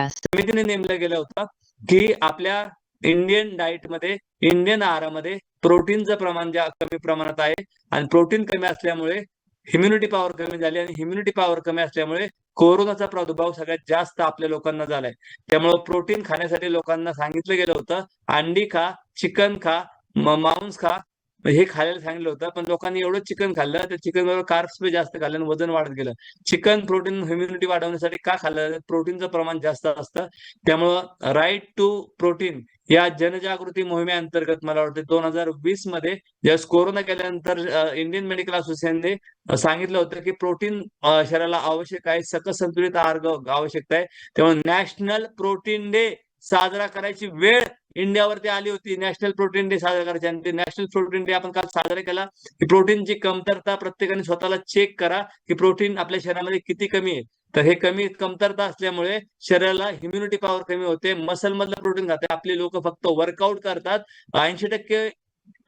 समितीने नेमलं गेलं होतं की आपल्या इंडियन डाएटमध्ये, इंडियन आहारामध्ये प्रोटीनचं प्रमाण कमी प्रमाणात आहे आणि प्रोटीन कमी असल्यामुळे इम्युनिटी पॉवर कमी झाली आणि इम्युनिटी पॉवर कमी असल्यामुळे कोरोनाचा प्रादुर्भाव सगळ्यात जास्त आपल्या लोकांना झालाय. त्यामुळे प्रोटीन खाण्यासाठी लोकांना सांगितलं गेलं होतं, अंडी खा, चिकन खा, मांस खा, हे खायला सांगितलं होतं. पण लोकांनी एवढं चिकन खाल्लं, त्या चिकन बरोबर कार्ब्स जास्त खाल्लं आणि वजन वाढत गेलं. चिकन प्रोटीन इम्युनिटी वाढवण्यासाठी का खाल्लं? प्रोटीनचं प्रमाण जास्त असतं. त्यामुळं राईट टू प्रोटीन या जनजागृती मोहिमेअंतर्गत मला वाटतं 2020 मध्ये ज्यावेळेस कोरोना केल्यानंतर इंडियन मेडिकल असोसिएशनने सांगितलं होतं की प्रोटीन शरीराला आवश्यक आहे, सकस संतुलित आहार आवश्यकता आहे. त्यामुळे नॅशनल प्रोटीन डे साजरा करायची वेळ इंडियावरती आली होती. नॅशनल प्रोटीन डे साजरा करायचे आणि ते नॅशनल प्रोटीन डे आपण काल साजरा केला की प्रोटीनची कमतरता प्रत्येकाने स्वतःला चेक करा की प्रोटीन आपल्या शरीरामध्ये किती कमी आहे. तर हे कमतरता असल्यामुळे शरीराला इम्युनिटी पॉवर कमी होते. मसल मधलं प्रोटीन खाते. आपली लोक फक्त वर्कआउट करतात. 80%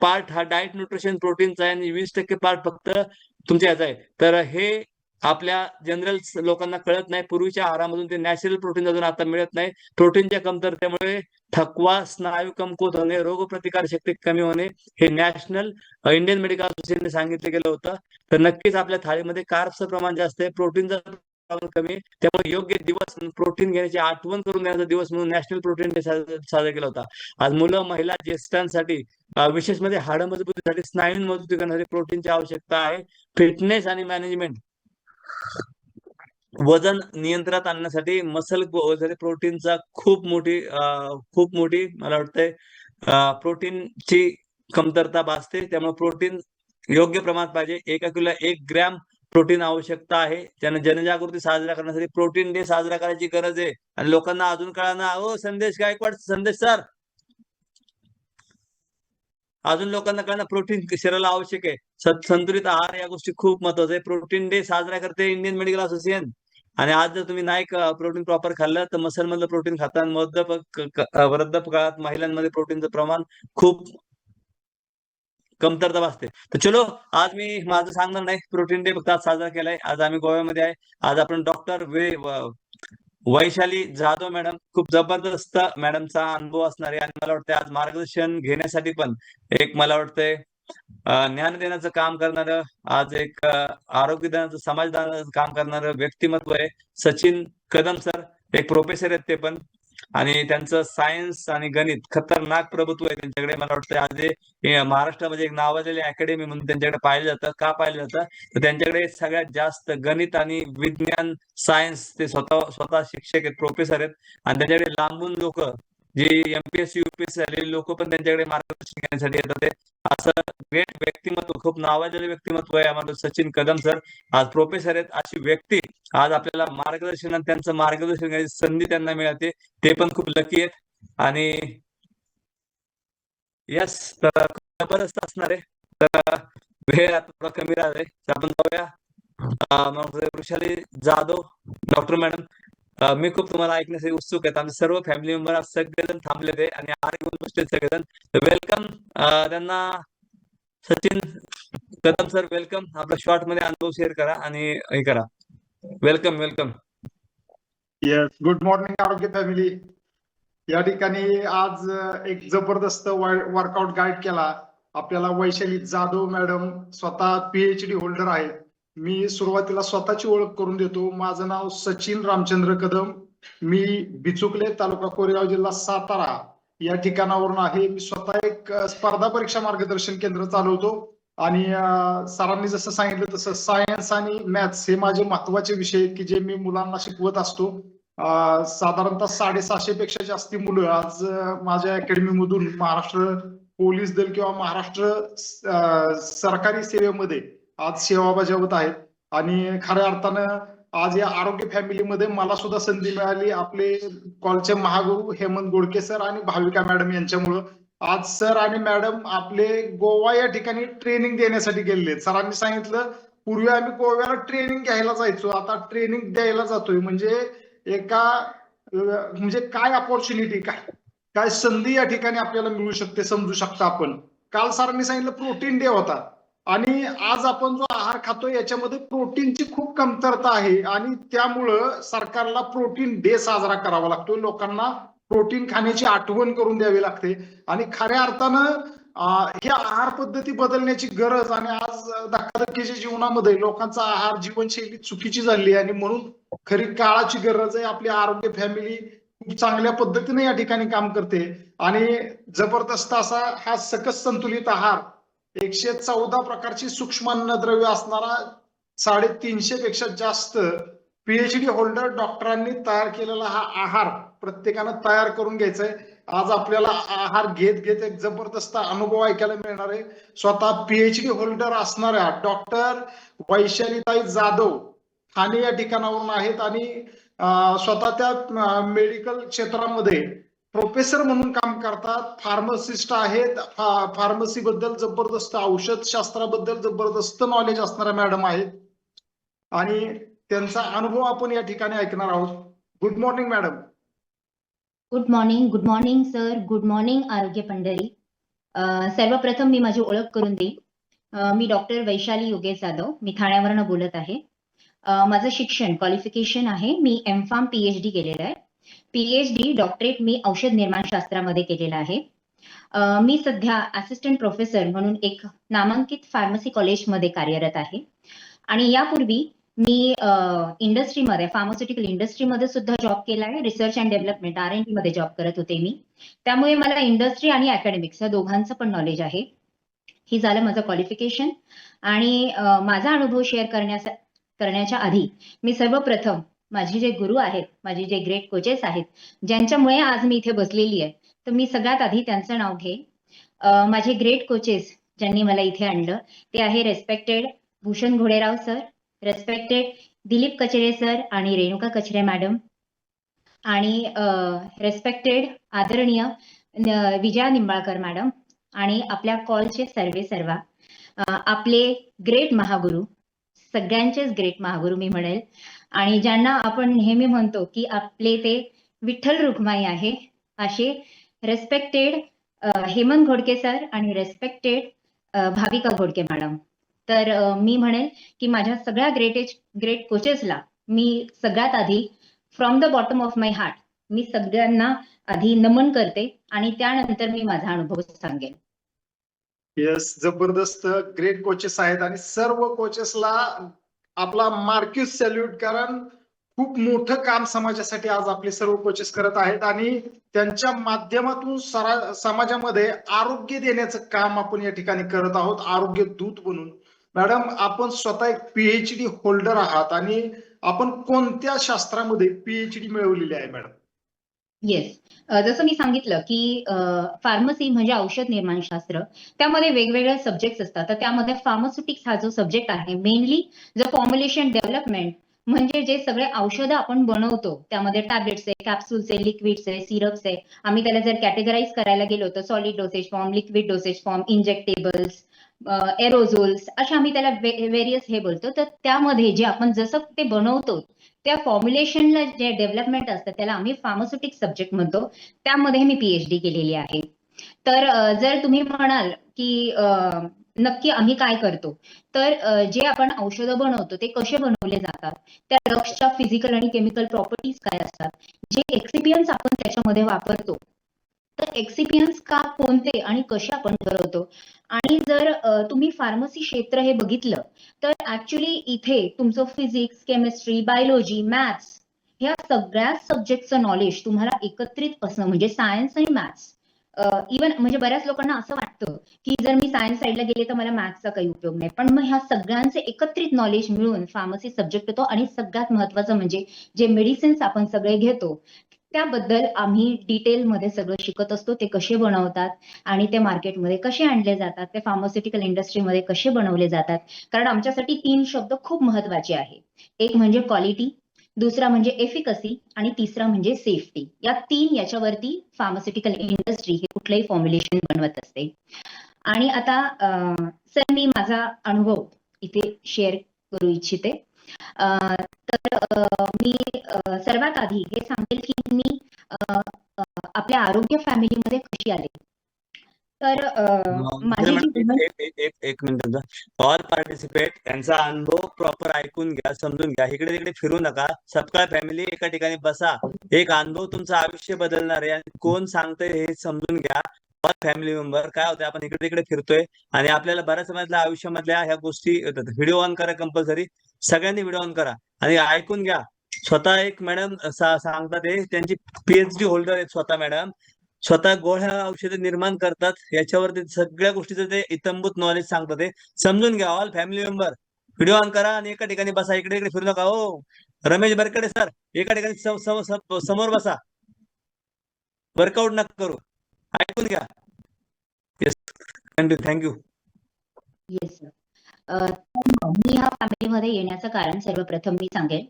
पार्ट हा डाएट न्यूट्रिशन प्रोटीनचा आहे आणि 20% पार्ट फक्त तुमच्या याचा आहे. तर हे आपल्या जनरल लोकांना कळत नाही. पूर्वीच्या आहारामधून ते नॅचरल प्रोटीन अजून आता मिळत नाही. प्रोटीनच्या कमतरतेमुळे थकवा, स्नायू कमकुवत होणे, रोगप्रतिकार शक्ती कमी होणे हे नॅशनल इंडियन मेडिकल असोसिएशनने सांगितलं गेलं होतं. तर नक्कीच आपल्या थाळीमध्ये कार्ब्सचं प्रमाण जास्त आहे, प्रोटीनचं प्रमाण कमी आहे. त्यामुळे योग्य दिवस प्रोटीन घेण्याची आठवण करून देण्याचा दिवस म्हणून नॅशनल प्रोटीन डे साजरा केला होता. आज मुलं, महिला, ज्येष्ठांसाठी विशेष म्हणजे हाड मजबूतीसाठी, स्नायू मजबूती करण्यासाठी प्रोटीनची आवश्यकता आहे. फिटनेस आणि मॅनेजमेंट, वजन नियंत्रणात आणण्यासाठी मसल प्रोटीनचा खूप मोठी मला वाटतंय प्रोटीनची कमतरता भासते. त्यामुळे प्रोटीन योग्य प्रमाणात पाहिजे. 1 किलोला 1 ग्रॅम प्रोटीन आवश्यकता आहे. त्यानं जनजागृती साजरा करण्यासाठी प्रोटीन डे साजरा करायची गरज आहे. आणि लोकांना अजून कळना, संदेश गायकवाड, संदेश सर, अजून लोकांना कळना प्रोटीन शरीराला आवश्यक आहे. संतुलित आहार या गोष्टी खूप महत्वाचं आहे. प्रोटीन डे साजरा करते इंडियन मेडिकल असोसिएशन. आणि आज जर तुम्ही नाही प्रोटीन प्रॉपर खाल्लं तर मसल मधलं प्रोटीन खाता. वृद्धापकाळात महिलांमध्ये प्रोटीनचं प्रमाण खूप कमतरता भासते. तर चलो, आज मी माझं सांगणार नाही. प्रोटीन डे फक्त आज साजरा केलाय. आज आम्ही गोव्यामध्ये आहे. आज आपण डॉक्टर वैशाली जाधव मॅडम, खूप जबरदस्त मॅडमचा अनुभव असणार आहे. आणि मला वाटतं आज मार्गदर्शन घेण्यासाठी पण एक मला वाटतंय ज्ञान देण्याचं काम करणारं, आज एक आरोग्य देण्याचं, समाज दानाचं काम करणारं व्यक्तिमत्व आहे सचिन कदम सर. एक प्रोफेसर आहेत ते पण, आणि त्यांचं सायन्स आणि गणित खतरनाक प्रभुत्व आहे त्यांच्याकडे. मला वाटतं आज महाराष्ट्रामध्ये एक नावाजलेली अकॅडमी म्हणून त्यांच्याकडे पाहिलं जातं. का पाहिलं जातं? तर त्यांच्याकडे सगळ्यात जास्त गणित आणि विज्ञान, सायन्स, ते स्वतः शिक्षक आहेत, प्रोफेसर आहेत. आणि त्यांच्याकडे लांबून लोक, जे MPSC UPSC झालेले लोक पण त्यांच्याकडे मार्गदर्शन घेण्यासाठी येतात. ते असं ग्रेट व्यक्तिमत्व, खूप नावाजलेलं व्यक्तिमत्व आहे आम्हाला सचिन कदम सर. आज प्रोफेसर आहेत. अशी व्यक्ती आज आपल्याला त्यांचं मार्गदर्शन घेण्याची संधी त्यांना मिळते. ते पण खूप लकी आहेत. आणि यस, तर जबरदस्त असणार आहे. तर वेळ आता थोडा कमी राहत आहे. आपण जाऊया वृषाली जाधव डॉक्टर मॅडम. मी खूप तुम्हाला ऐकण्यासाठी उत्सुक आहेत. आमचे सर्व फॅमिली मेंबर सगळेजण थांबले ते आणि आर घेऊन बसले सगळेजण. वेलकम त्यांना. Sachin Kadam sir, welcome. आपल्या शॉर्ट मध्ये अनुभव शेअर करा आणि हे करा. वेलकम. येस, गुड मॉर्निंग आरोग्य फॅमिली. या ठिकाणी आज एक जबरदस्त वर्कआउट गाईड केला आपल्याला वैशाली जाधव मॅडम. स्वतः PhD होल्डर आहेत. मी सुरुवातीला स्वतःची ओळख करून देतो. माझं नाव सचिन रामचंद्र कदम. मी बिचुकले, तालुका कोरेगाव, जिल्हा सातारा या ठिकाणावरून आहे. मी स्वतः एक स्पर्धा परीक्षा मार्गदर्शन केंद्र चालवतो. आणि सरांनी जसं सांगितलं तसं सायन्स आणि मॅथ्स हे माझे महत्वाचे विषय आहेत की जे मी मुलांना शिकवत असतो. साधारणतः 750 पेक्षा जास्ती मुलं आज माझ्या अकॅडमी मधून महाराष्ट्र पोलीस दल किंवा महाराष्ट्र सरकारी सेवेमध्ये आज सेवा बजावत आहेत. आणि खऱ्या अर्थानं आज या आरोग्य फॅमिलीमध्ये मला सुद्धा संधी मिळाली आपले कॉलचे महागुरु हेमंत गोडके सर आणि भाविका मॅडम यांच्यामुळं. आज सर आणि मॅडम आपले गोवा या ठिकाणी ट्रेनिंग देण्यासाठी गेलेले. सरांनी सांगितलं पूर्वी आम्ही गोव्याला ट्रेनिंग घ्यायला जायचो, आता ट्रेनिंग द्यायला जातोय. म्हणजे काय अपॉर्च्युनिटी, काय संधी या ठिकाणी आपल्याला मिळू शकते समजू शकता आपण. काल सरांनी सांगितलं प्रोटीन डे होता. आणि आज आपण जो आहार खातोय याच्यामध्ये प्रोटीनची खूप कमतरता आहे आणि त्यामुळं सरकारला प्रोटीन डे साजरा करावा लागतो. लोकांना प्रोटीन खाण्याची आठवण करून द्यावी लागते आणि खऱ्या अर्थानं ही आहार पद्धती बदलण्याची गरज आणि आज धकाधकीच्या जीवनामध्ये लोकांचा आहार जीवनशैली चुकीची झाली आहे आणि म्हणून खरी काळाची गरज आहे. आपली आरोग्य फॅमिली खूप चांगल्या पद्धतीने या ठिकाणी काम करते आणि जबरदस्त असा हा सकस संतुलित आहार 114 प्रकारची सूक्ष्म अन्नद्रव्य असणारा 350 पेक्षा जास्त पीएचडी होल्डर डॉक्टरांनी तयार केलेला हा आहार प्रत्येकानं तयार करून घ्यायचा आहे. आज आपल्याला आहार घेत घेत एक जबरदस्त अनुभव ऐकायला मिळणार आहे. स्वतः पीएचडी होल्डर असणाऱ्या डॉक्टर वैशालीताई जाधव ठाणे या ठिकाणावरून आहेत आणि स्वतः त्या मेडिकल क्षेत्रामध्ये प्रोफेसर म्हणून काम करतात. फार्मासिस्ट आहेत. फार्मसी बद्दल जबरदस्त, औषध शास्त्राबद्दल जबरदस्त नॉलेज असणाऱ्या मॅडम आहेत आणि त्यांचा अनुभव आपण या ठिकाणी ऐकणार आहोत. Good morning madam. Good morning sir. Good morning आरोग्य पंढरी. सर्वप्रथम मी माझी ओळख करून देईन. मी डॉक्टर वैशाली योगेश जाधव, मी ठाण्यावरनं बोलत आहे. माझं शिक्षण क्वालिफिकेशन आहे, मी एम.फार्म पीएचडी केलेलं आहे. पीएचडी डॉक्टरेट मी औषध निर्माण शास्त्रामध्ये केलेलं आहे. मी सध्या असिस्टंट प्रोफेसर म्हणून एक नामांकित फार्मसी कॉलेजमध्ये कार्यरत आहे आणि यापूर्वी मी इंडस्ट्रीमध्ये, फार्मास्युटिकल इंडस्ट्रीमध्ये सुद्धा जॉब केला आहे. रिसर्च अँड डेव्हलपमेंट R&D मध्ये जॉब करत होते मी. त्यामुळे मला इंडस्ट्री आणि अकॅडमिक्स या दोघांचं पण नॉलेज आहे. ही झालं माझं क्वालिफिकेशन आणि माझा अनुभव शेअर करण्याच्या आधी मी सर्वप्रथम माझे जे गुरु आहेत, माझे जे ग्रेट कोचेस आहेत, ज्यांच्यामुळे आज मी इथे बसलेली आहे, तर मी सगळ्यात आधी त्यांचं नाव घेईन. माझे ग्रेट कोचेस ज्यांनी मला इथे आणलं ते आहे respected Bhushan Ghoderao sir, respected Dilip कचरे सर आणि रेणुका कचरे मॅडम आणि रेस्पेक्टेड आदरणीय विजया निंबाळकर मॅडम आणि आपल्या कॉलचे सर्वा आपले ग्रेट महागुरु, सगळ्यांचेच ग्रेट महागुरु मी म्हणेल आणि ज्यांना आपण नेहमी म्हणतो की आपले ते विठ्ठल रुक्माई आहे, असे रेस्पेक्टेड हेमंत घोडके सर आणि रेस्पेक्टेड भाविका घोडके मॅडम. तर मी म्हणेल की माझ्या सगळ्या ग्रेट कोचेसला मी सगळ्यात आधी from the bottom of my heart मी सगळ्यांना आधी नमन करते आणि त्यानंतर मी माझा अनुभव सांगेन. येस, जबरदस्त ग्रेट कोचेस आहेत आणि सर्व कोचेसला आपला मार्क्यूस सॅल्यूट, कारण खूप मोठं काम समाजासाठी आज आपले सर्व कोचेस करत आहेत आणि त्यांच्या माध्यमातून समाजामध्ये आरोग्य देण्याचं काम आपण या ठिकाणी करत आहोत, आरोग्य दूत बनून. मॅडम, आपण स्वतः एक पीएचडी होल्डर आहात आणि आपण कोणत्या शास्त्रामध्ये पीएचडी मिळवलेली आहे मॅडम? येस, जसं मी सांगितलं की फार्मसी म्हणजे औषध निर्माण शास्त्र, त्यामध्ये वेगवेगळे सब्जेक्ट्स असतात. तर त्यामध्ये फार्मास्युटिक्स हा जो सब्जेक्ट आहे, मेनली जो फॉर्म्युलेशन डेव्हलपमेंट म्हणजे जे सगळे औषधं आपण बनवतो, त्यामध्ये टॅब्लेट्स आहे, कॅप्सूल्स आहे, लिक्विड्स आहे, सिरप्स आहे. आम्ही त्याला जर कॅटेगराईज करायला गेलो तर solid dosage form, liquid dosage form, injectables, aerosols, अशा आम्ही त्याला व्हेरियस हे बोलतो. तर त्यामध्ये जे आपण जसं ते बनवतो त्या फॉर्म्युलेशनला जे डेव्हलपमेंट असतं त्याला आम्ही फार्मास्युटिक्स सब्जेक्ट म्हणतो. त्यामध्ये मी पीएचडी केलेली आहे. तर जर तुम्ही म्हणाल की नक्की आम्ही काय करतो, तर जे आपण औषधं बनवतो ते कसे बनवले जातात, त्या ड्रग्सच्या फिजिकल आणि केमिकल प्रॉपर्टीज काय असतात, जे एक्सिपियन्स आपण त्याच्यामध्ये वापरतो, तर एक्सिपियन्स का कोणते आणि कसे आपण बनवतो. आणि जर तुम्ही फार्मसी क्षेत्र हे बघितलं तर ऍक्च्युली इथे तुमचं फिजिक्स, केमिस्ट्री, बायोलॉजी, मॅथ्स ह्या सगळ्या सब्जेक्टचं नॉलेज तुम्हाला एकत्रित असणं म्हणजे सायन्स आणि मॅथ्स. इव्हन म्हणजे बऱ्याच लोकांना असं वाटतं की जर मी सायन्स साईडला गेले तर मला मॅथ्सचा काही उपयोग नाही, पण मग ह्या सगळ्यांचे एकत्रित नॉलेज मिळून फार्मसी सब्जेक्ट होतो. आणि सगळ्यात महत्वाचं म्हणजे जे मेडिसिन्स आपण सगळे घेतो त्याबद्दल आम्ही डिटेलमध्ये सगळं शिकत असतो. ते कसे बनवतात आणि ते मार्केटमध्ये कसे आणले जातात, ते फार्मास्युटिकल इंडस्ट्रीमध्ये कसे बनवले जातात. कारण आमच्यासाठी 3 शब्द खूप महत्वाचे आहे. एक म्हणजे क्वालिटी, दुसरा म्हणजे एफिकसी आणि तिसरा म्हणजे सेफ्टी. या 3 याच्यावरती फार्मास्युटिकल इंडस्ट्री हे कुठलंही फॉर्म्युलेशन बनवत असते. आणि आता सर मी माझा अनुभव इथे शेअर करू इच्छिते. तर मी सर्वात आधी हे सांगेल की मी आपल्या आरोग्य फॅमिलीमध्ये कशी आले. तर माझी जी मॅडम एक मिनिट, ऑल पार्टिसिपेट यांचा अनुभव प्रॉपर ऐकून घ्या, समजून घ्या. इकडे तिकडे फिरू नका. सबका फॅमिली एका ठिकाणी बसा. एक अनुभव तुमचं आयुष्य बदलणार आहे आणि कोण सांगतंय हे समजून घ्या. ऑल फॅमिली मेंबर काय होतं, आपण इकडे तिकडे फिरतोय आणि आपल्याला बऱ्याच मधल्या आयुष्यामधल्या ह्या गोष्टी व्हिडिओ ऑन करा कंपल्सरी. सगळ्यांनी व्हिडिओ ऑन करा आणि ऐकून घ्या. स्वतः एक मॅडम सांगतात ते, त्यांची पीएचडी होल्डर आहेत स्वतः मॅडम. स्वतः गोळ्या औषधे निर्माण करतात, याच्यावरती सगळ्या गोष्टीचं ते इत्थंभूत नॉलेज सांगतात. ते समजून घ्या. All family member video on करा आणि एका ठिकाणी बसा. इकडे इकडे फिरू नका. हो रमेश बरकडे सर, एका ठिकाणी समोर बसा. वर्कआउट नका करू. ऐकून घ्या. Yes, continue. Thank you. Yes sir. मी ह्या फॅमिलीमध्ये येण्याचं कारण सर्वप्रथम मी सांगेल,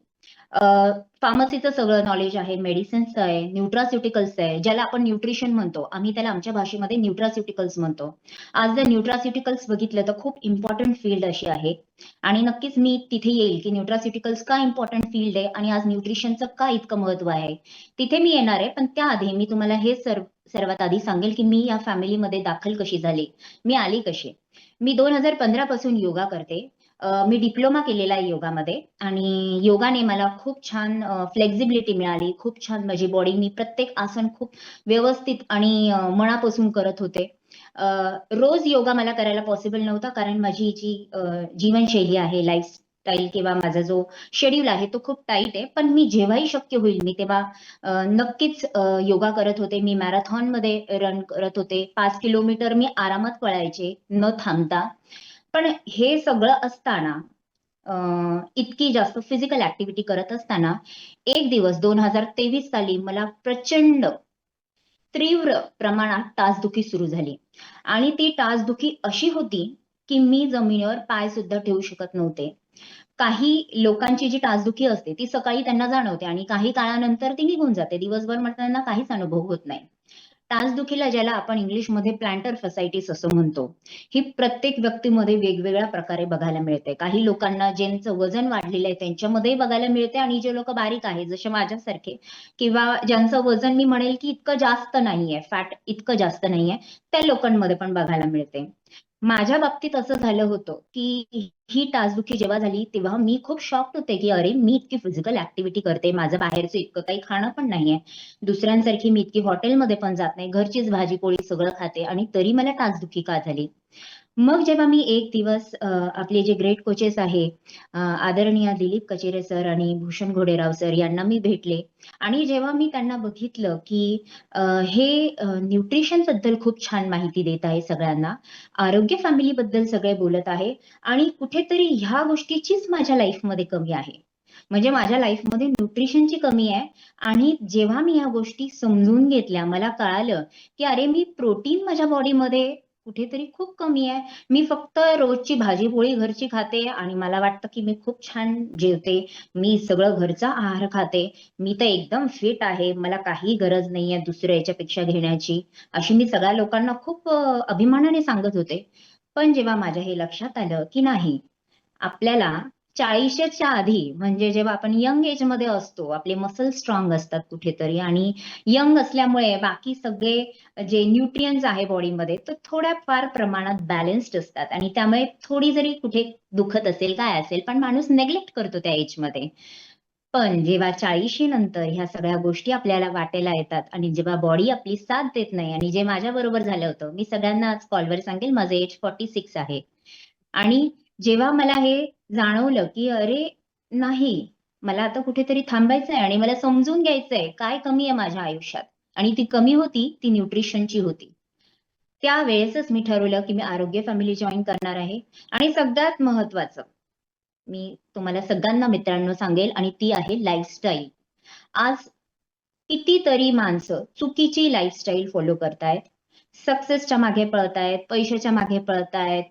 फार्मसीचं सगळं नॉलेज आहे, मेडिसिन्सचं आहे, न्यूट्रास्युटिकल्स आहे, ज्याला आपण न्यूट्रिशन म्हणतो. आम्ही त्याला आमच्या भाषेमध्ये न्यूट्रास्युटिकल्स म्हणतो. आज जर न्यूट्रास्युटिकल्स बघितलं तर खूप इम्पॉर्टंट फील्ड अशी आहे आणि नक्कीच मी तिथे येईल की न्यूट्रास्युटिकल्स का इम्पॉर्टंट फील्ड आहे आणि आज न्यूट्रिशनचं का इतकं महत्व आहे, तिथे मी येणार आहे. पण त्याआधी मी तुम्हाला हे सर्वात आधी सांगेल की मी या फॅमिलीमध्ये दाखल कशी झाली, मी आली कशी. मी 2015 पासून योगा करते. मी डिप्लोमा केलेला आहे योगामध्ये आणि योगाने मला खूप छान फ्लेक्झिबिलिटी मिळाली. खूप छान माझी बॉडी, मी प्रत्येक आसन खूप व्यवस्थित आणि मनापासून करत होते. रोज योगा मला करायला पॉसिबल नव्हता, कारण माझी जी जीवनशैली आहे, लाईफस्टाईल किंवा माझा जो शेड्यूल आहे तो खूप टाईट आहे. पण मी जेव्हाही शक्य होईल मी तेव्हा नक्कीच योगा करत होते. मी मॅरेथॉन मध्ये रन करत होते. 5 किलोमीटर मी आरामात पळायचे न थांबता. पण हे सगळं असताना इतकी जास्त फिजिकल ऍक्टिव्हिटी करत असताना एक दिवस 2023 साली मला प्रचंड तीव्र प्रमाणात टाचदुखी सुरू झाली आणि ती टाचदुखी अशी होती की मी जमिनीवर पाय सुद्धा ठेवू शकत नव्हते. काही लोकांची जी टाचदुखी असते ती सकाळी त्यांना जाणवते आणि काही काळानंतर ती निघून जाते. दिवसभर मात्र त्यांना काहीच अनुभव होत नाही. टाचदुखीला, ज्याला आपण इंग्लिशमध्ये प्लॅन्टर फसायटिस असं म्हणतो, ही प्रत्येक व्यक्तीमध्ये वेगवेगळ्या प्रकारे बघायला मिळते. काही लोकांना ज्यांचं वजन वाढलेलं आहे त्यांच्यामध्ये बघायला मिळते आणि जे लोक बारीक आहेत जसे माझ्यासारखे किंवा ज्यांचं वजन मी म्हणेल की इतकं जास्त नाहीये, फॅट इतकं जास्त नाहीये, त्या लोकांमध्ये पण बघायला मिळते. माझ्या बाबतीत असं झालं होतं की ही टाचदुखी जेव्हा झाली तेव्हा मी खूप शॉक्ड होते की अरे, मी इतकी फिजिकल ऍक्टिव्हिटी करते, माझं बाहेरचं इतकं काही खाणं पण नाहीये, दुसऱ्यांसारखी मी इतकी हॉटेलमध्ये पण जात नाही, घरचीच भाजी पोळी सगळं खाते आणि तरी मला टाचदुखी का झाली. मग जेव्हा मी एक दिवस आपले जे ग्रेट कोचेस आहे आदरणीय दिलीप कचेरे सर आणि भूषण घोडेराव सर यांना मी भेटले आणि जेव्हा मी त्यांना बघितलं की हे न्यूट्रिशन बद्दल खूप छान माहिती देत आहे सगळ्यांना, आरोग्य फॅमिली बद्दल सगळे बोलत आहे आणि कुठेतरी ह्या गोष्टीचीच माझ्या लाईफमध्ये कमी आहे, म्हणजे माझ्या लाईफमध्ये न्यूट्रिशनची कमी आहे. आणि जेव्हा मी ह्या गोष्टी समजून घेतल्या मला कळालं की अरे, मी प्रोटीन माझ्या बॉडीमध्ये कुठेतरी खूप कमी आहे. मी फक्त रोजची भाजी पोळी घरची खाते आणि मला वाटतं की मी खूप छान जेवते, मी सगळं घरचा आहार खाते, मी तर एकदम फिट आहे, मला काही गरज नाहीये दुसऱ्या याच्यापेक्षा घेण्याची, अशी मी सगळ्या लोकांना खूप अभिमानाने सांगत होते. पण जेव्हा माझ्या हे लक्षात आलं की नाही, आपल्याला 40च्या आधी, म्हणजे जेव्हा आपण यंग एज मध्ये असतो, आपले मसल स्ट्रॉंग असतात कुठेतरी आणि यंग असल्यामुळे बाकी सगळे जे न्यूट्रियन्स आहे बॉडीमध्ये तर थोड्या फार प्रमाणात बॅलन्स्ड असतात आणि त्यामुळे थोडी जरी कुठे दुखत असेल काय असेल पण माणूस नेग्लेक्ट करतो त्या एज मध्ये. पण जेव्हा 40 नंतर ह्या सगळ्या गोष्टी आपल्याला वाटायला येतात आणि जेव्हा बॉडी आपली साथ देत नाही, आणि जे माझ्या बरोबर झालं होतं, मी सगळ्यांना आज कॉलवर सांगेल माझं एज 46 आहे आणि जेव्हा मला हे जाणवलं की अरे नाही, मला आता कुठेतरी थांबायचंय आणि मला समजून घ्यायचंय काय कमी आहे माझ्या आयुष्यात, आणि ती कमी होती ती न्यूट्रिशनची होती. त्यावेळेसच मी ठरवलं की मी आरोग्य फॅमिली जॉईन करणार आहे. आणि सगळ्यात महत्वाचं मी तुम्हाला सगळ्यांना मित्रांनो सांगेल आणि ती आहे लाईफस्टाईल. आज कितीतरी माणसं चुकीची लाईफस्टाईल फॉलो करतायत, सक्सेसच्या मागे पळतायत, पैशाच्या मागे पळतायत,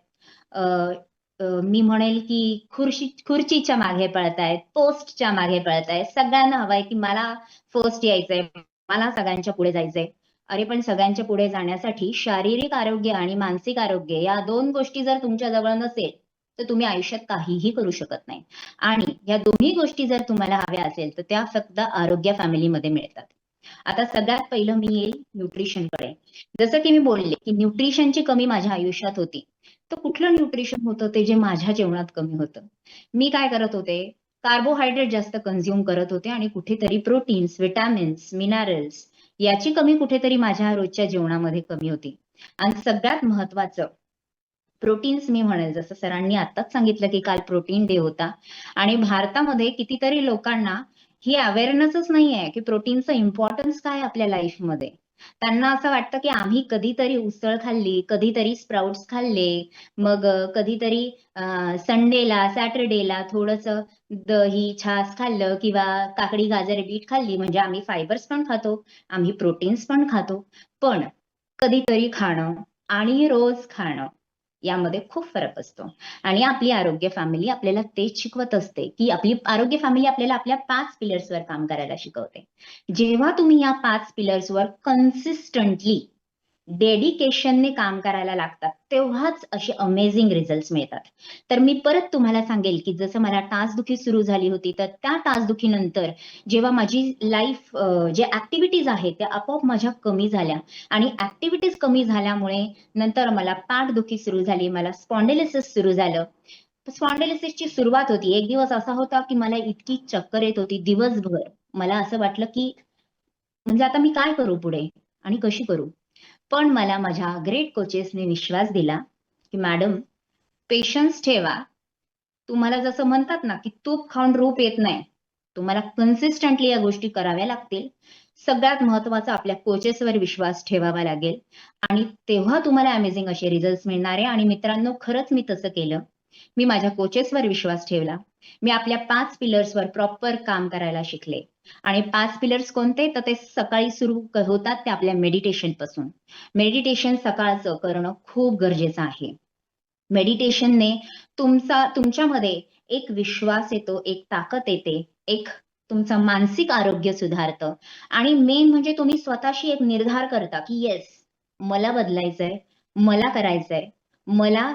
मी म्हणेल की खुर्चीच्या मागे पळतायत, पोस्टच्या मागे पळतायत. सगळ्यांना हवंय की मला फर्स्ट यायचंय, मला सगळ्यांच्या पुढे जायचंय. अरे पण सगळ्यांच्या पुढे जाण्यासाठी शारीरिक आरोग्य आणि मानसिक आरोग्य या दोन गोष्टी जर तुमच्या जवळ नसेल तर तुम्ही आयुष्यात काहीही करू शकत नाही. आणि या दोन्ही गोष्टी जर तुम्हाला हव्या असेल तर त्या फक्त आरोग्य फॅमिलीमध्ये मिळतात. आता सगळ्यात पहिलं मी येईल न्यूट्रिशनकडे. जसं की मी बोलले की न्यूट्रिशनची कमी माझ्या आयुष्यात होती. तर कुठलं न्यूट्रिशन होतं ते जे माझ्या जेवणात कमी होतं. मी काय करत होते, कार्बोहायड्रेट जास्त कंझ्युम करत होते आणि कुठेतरी प्रोटीन्स, विटॅमिन्स, मिनरल्स याची कमी कुठेतरी माझ्या रोजच्या जेवणामध्ये कमी होती. आणि सगळ्यात महत्वाचं प्रोटीन्स मी म्हणेल, जसं सरांनी आताच सांगितलं की काल प्रोटीन डे होता आणि भारतामध्ये कितीतरी लोकांना ही अवेअरनेसच नाही आहे की प्रोटीनचं इम्पॉर्टन्स काय आहे आपल्या लाईफमध्ये. त्यांना असं वाटतं की आम्ही कधीतरी उसळ खाल्ली, कधीतरी स्प्राउट्स खाल्ले, मग कधीतरी संडेला, सॅटर्डेला थोडंसं दही, छास खाल्लं किंवा काकडी, गाजर, बीट खाल्ली म्हणजे आम्ही फायबर्स पण खातो, आम्ही प्रोटीन्स पण खातो. पण कधीतरी खाणं आणि रोज खाणं यामध्ये खूप फरक असतो. आणि आपली आरोग्य फॅमिली आपल्याला तेच शिकवत असते की आपली आरोग्य फॅमिली आपल्याला आपल्या 5 पिलर्सवर काम करायला शिकवते. जेव्हा तुम्ही या 5 पिलर्सवर कन्सिस्टंटली डेडिकेशनने काम करायला लागतात, तेव्हाच असे अमेझिंग रिझल्ट्स मिळतात. तर मी परत तुम्हाला सांगेल की जसं मला टाचदुखी सुरू झाली होती, तर त्या टाचदुखीनंतर जेव्हा माझी लाईफ जे ऍक्टिव्हिटीज आहेत त्या आपोआप माझ्या कमी झाल्या आणि ऍक्टिव्हिटीज कमी झाल्यामुळे नंतर मला पाठदुखी सुरू झाली, मला स्पॉन्डिलोसिस सुरू झालं. स्पॉन्डिलोसिसची सुरुवात होती. एक दिवस असा होता की मला इतकी चक्कर येत होती दिवसभर. मला असं वाटलं की म्हणजे आता मी काय करू पुढे आणि कशी करू? पण मला माझ्या ग्रेट कोचेसने विश्वास दिला की मॅडम पेशन्स ठेवा. तुम्हाला जसं म्हणतात ना की तूप खाऊन रूप येत नाही. तुम्हाला कन्सिस्टंटली या गोष्टी कराव्या लागतील. सगळ्यात महत्वाचं आपल्या कोचेसवर विश्वास ठेवावा लागेल आणि तेव्हा तुम्हाला अमेझिंग असे रिझल्ट्स मिळणार आहे. आणि मित्रांनो, खरंच मी तसं केलं. मी माझ्या कोचेसवर विश्वास ठेवला. मी आपल्या 5 पिलर्सवर प्रॉपर काम करायला शिकले. आणि 5 पिलर्स कोणते? तर ते सकाळी सुरू होतात ते आपल्या मेडिटेशन पासून. मेडिटेशन सकाळचं करणं खूप गरजेचं आहे. मेडिटेशनने तुमच्यामध्ये एक विश्वास येतो, एक ताकद येते, एक तुमचं मानसिक आरोग्य सुधारतं आणि मेन म्हणजे तुम्ही स्वतःशी एक निर्धार करता की येस, मला बदलायचंय, मला करायचंय, मला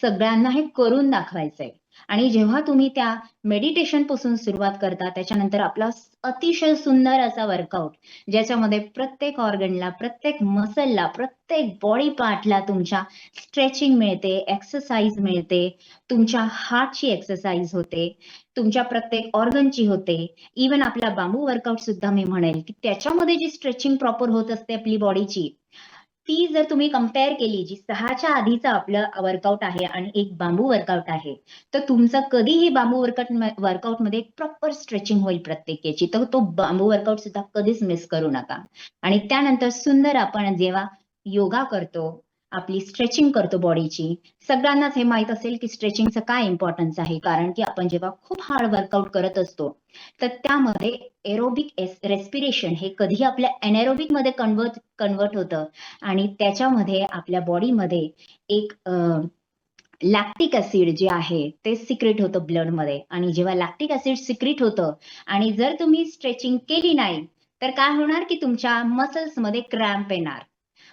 सगळ्यांना हे करून दाखवायचंय. आणि जेव्हा तुम्ही त्या मेडिटेशन पासून सुरुवात करता, त्याच्यानंतर आपला अतिशय सुंदर असा वर्कआउट, ज्याच्यामध्ये प्रत्येक ऑर्गनला, प्रत्येक मसलला, प्रत्येक बॉडी पार्टला तुमच्या स्ट्रेचिंग मिळते, एक्सरसाइज मिळते, तुमच्या हार्टची एक्सरसाइज होते, तुमच्या प्रत्येक ऑर्गनची होते. इवन आपला बांबू वर्कआउट सुद्धा मी म्हणेल की त्याच्यामध्ये जी स्ट्रेचिंग प्रॉपर होत असते आपली बॉडीची, ती जर तुम्ही कंपेअर केली, जी 6च्या आधीचं आपलं वर्कआउट आहे आणि एक बांबू वर्कआउट आहे, तर तुमचं कधीही बांबू वर्कआउट मध्ये प्रॉपर स्ट्रेचिंग होईल प्रत्येकाची. तर तो बांबू वर्कआउट सुद्धा कधीच मिस करू नका. आणि त्यानंतर सुंदर आपण जेव्हा योगा करतो, आपली स्ट्रेचिंग करतो बॉडीची, सगळ्यांनाच हे माहित असेल की स्ट्रेचिंगचं काय इम्पॉर्टन्स आहे. कारण की आपण जेव्हा खूप हार्ड वर्कआउट करत असतो, तर त्यामध्ये एरोबिक रेस्पिरेशन हे कधी आपल्या एनएरोबिक मध्ये कन्वर्ट होतं आणि त्याच्यामध्ये आपल्या बॉडीमध्ये एक लॅक्टिक ऍसिड जे आहे ते सिक्रेट होतं ब्लडमध्ये. आणि जेव्हा लॅक्टिक ऍसिड सिक्रेट होतं आणि जर तुम्ही स्ट्रेचिंग केली नाही, तर काय होणार की तुमच्या मसल्समध्ये क्रॅम्प येणार.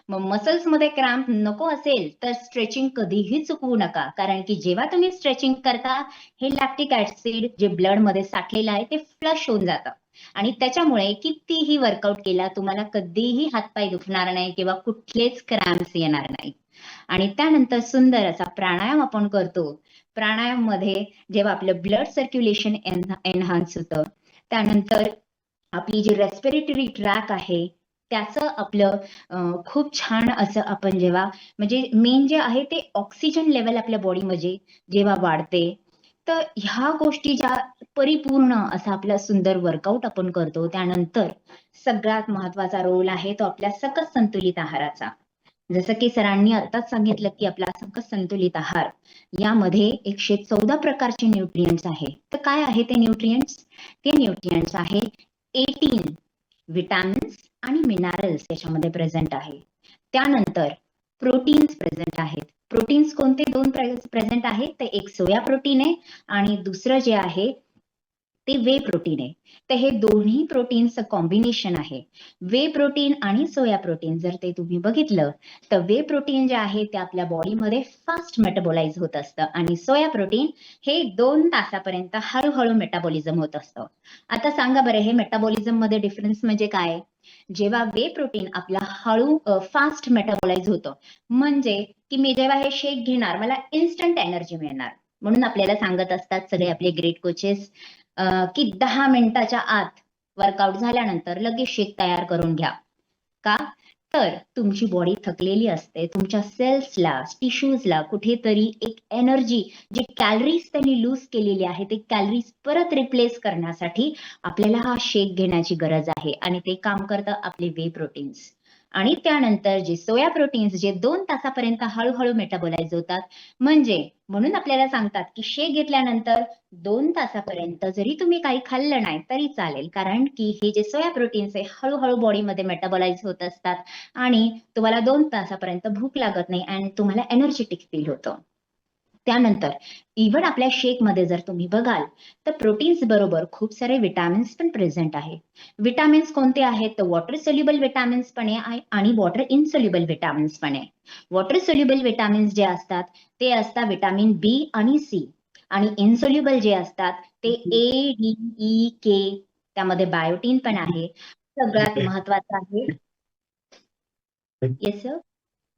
मग मसल्समध्ये क्रॅम्प नको असेल तर स्ट्रेचिंग कधीही चुकवू नका. कारण की जेव्हा तुम्ही स्ट्रेचिंग करता, हे लॅक्टिक ऍसिड जे ब्लडमध्ये साठलेलं आहे ते फ्लश होऊन जातं आणि त्याच्यामुळे कितीही वर्कआउट केला, तुम्हाला कधीही हातपाय दुखणार नाही किंवा कुठलेच क्रॅम्प्स येणार नाही. आणि त्यानंतर सुंदर असा प्राणायाम आपण करतो. प्राणायाम मध्ये जेव्हा आपलं ब्लड सर्क्युलेशन एनहान्स होतं, त्यानंतर आपली जी रेस्पिरेटरी ट्रॅक आहे त्याचं आपलं खूप छान असं आपण जेव्हा म्हणजे मेन जे आहे ते ऑक्सिजन लेवल आपल्या बॉडीमध्ये जेव्हा वाढते, तर ह्या गोष्टी ज्या परिपूर्ण असा आपला सुंदर वर्कआउट आपण करतो, त्यानंतर सगळ्यात महत्वाचा रोल आहे तो आपल्या सकस संतुलित आहाराचा. जसं की सरांनी आताच सांगितलं की आपला सकस संतुलित आहार यामध्ये 114 प्रकारचे न्यूट्रिएंट्स आहे. तर काय आहे ते न्यूट्रिएंट्स? ते न्यूट्रिएंट्स आहे 18 विटॅमिन्स आणि मिनरल्स याच्यामध्ये प्रेझेंट आहे. त्यानंतर प्रोटीन्स प्रेझेंट आहेत. प्रोटीन्स कोणते 2 प्रेझेंट आहेत? ते एक सोया प्रोटीन आहे आणि दुसरं जे आहे ते वे प्रोटीन आहे. तर हे दोन्ही प्रोटीनचं कॉम्बिनेशन आहे. वे प्रोटीन आणि सोया प्रोटीन जर ते तुम्ही बघितलं, तर वे प्रोटीन जे आहे ते आपल्या बॉडीमध्ये फास्ट मेटाबोलाइज होत असतं आणि सोया प्रोटीन हे 2 तासापर्यंत हळूहळू मेटाबॉलिझम होत असतं. आता सांगा बरं, हे मेटाबॉलिझम मध्ये डिफरन्स म्हणजे काय? जेव्हा वे प्रोटीन आपला हळू फास्ट मेटाबोलाइज होतं, म्हणजे की मी जेव्हा हे शेक घेणार मला इन्स्टंट एनर्जी मिळणार. म्हणून आपल्याला सांगत असतात सगळे आपले ग्रेट कोचेस की 10 मिनिटाच्या आत वर्कआउट झाल्यानंतर लगेच शेक तयार करून घ्या. का? तर तुमची बॉडी थकलेली असते, तुमच्या सेल्सला, टिश्यूजला कुठेतरी एक एनर्जी, जे कॅलरीज त्यांनी लूज केलेली आहे ते कॅलरीज परत रिप्लेस करण्यासाठी आपल्याला हा शेक घेण्याची गरज आहे आणि ते काम करतं आपले वे प्रोटीन्स. आणि त्यानंतर जे सोया प्रोटीन्स जे 2 तासापर्यंत हळूहळू मेटाबोलाइज होतात. म्हणजे म्हणून आपल्याला सांगतात की शेक घेतल्यानंतर 2 तासापर्यंत जरी तुम्ही काही खाल्लं नाही तरी चालेल, कारण की हे जे सोया प्रोटीन्स आहे हळूहळू बॉडीमध्ये मेटाबोलाइज होत असतात आणि तुम्हाला 2 तासापर्यंत भूक लागत नाही आणि तुम्हाला एनर्जेटिक फील होतं. त्यानंतर इव्हन आपल्या शेक मध्ये जर तुम्ही बघाल तर प्रोटीन्स बरोबर खूप सारे विटामिन्स पण प्रेझेंट आहे. विटामिन्स कोणते आहेत? तर वॉटर सोल्युबल विटामिन्स पण आहे आणि वॉटर इनसोल्युबल विटामिन्स पण आहे. वॉटर सोल्युबल विटामिन्स जे असतात ते असतात विटामिन बी आणि सी, आणि इनसोल्युबल जे असतात ते ए, डी, ई, के, त्यामध्ये बायोटीन पण आहे. सगळ्यात महत्वाचं आहे येस सर.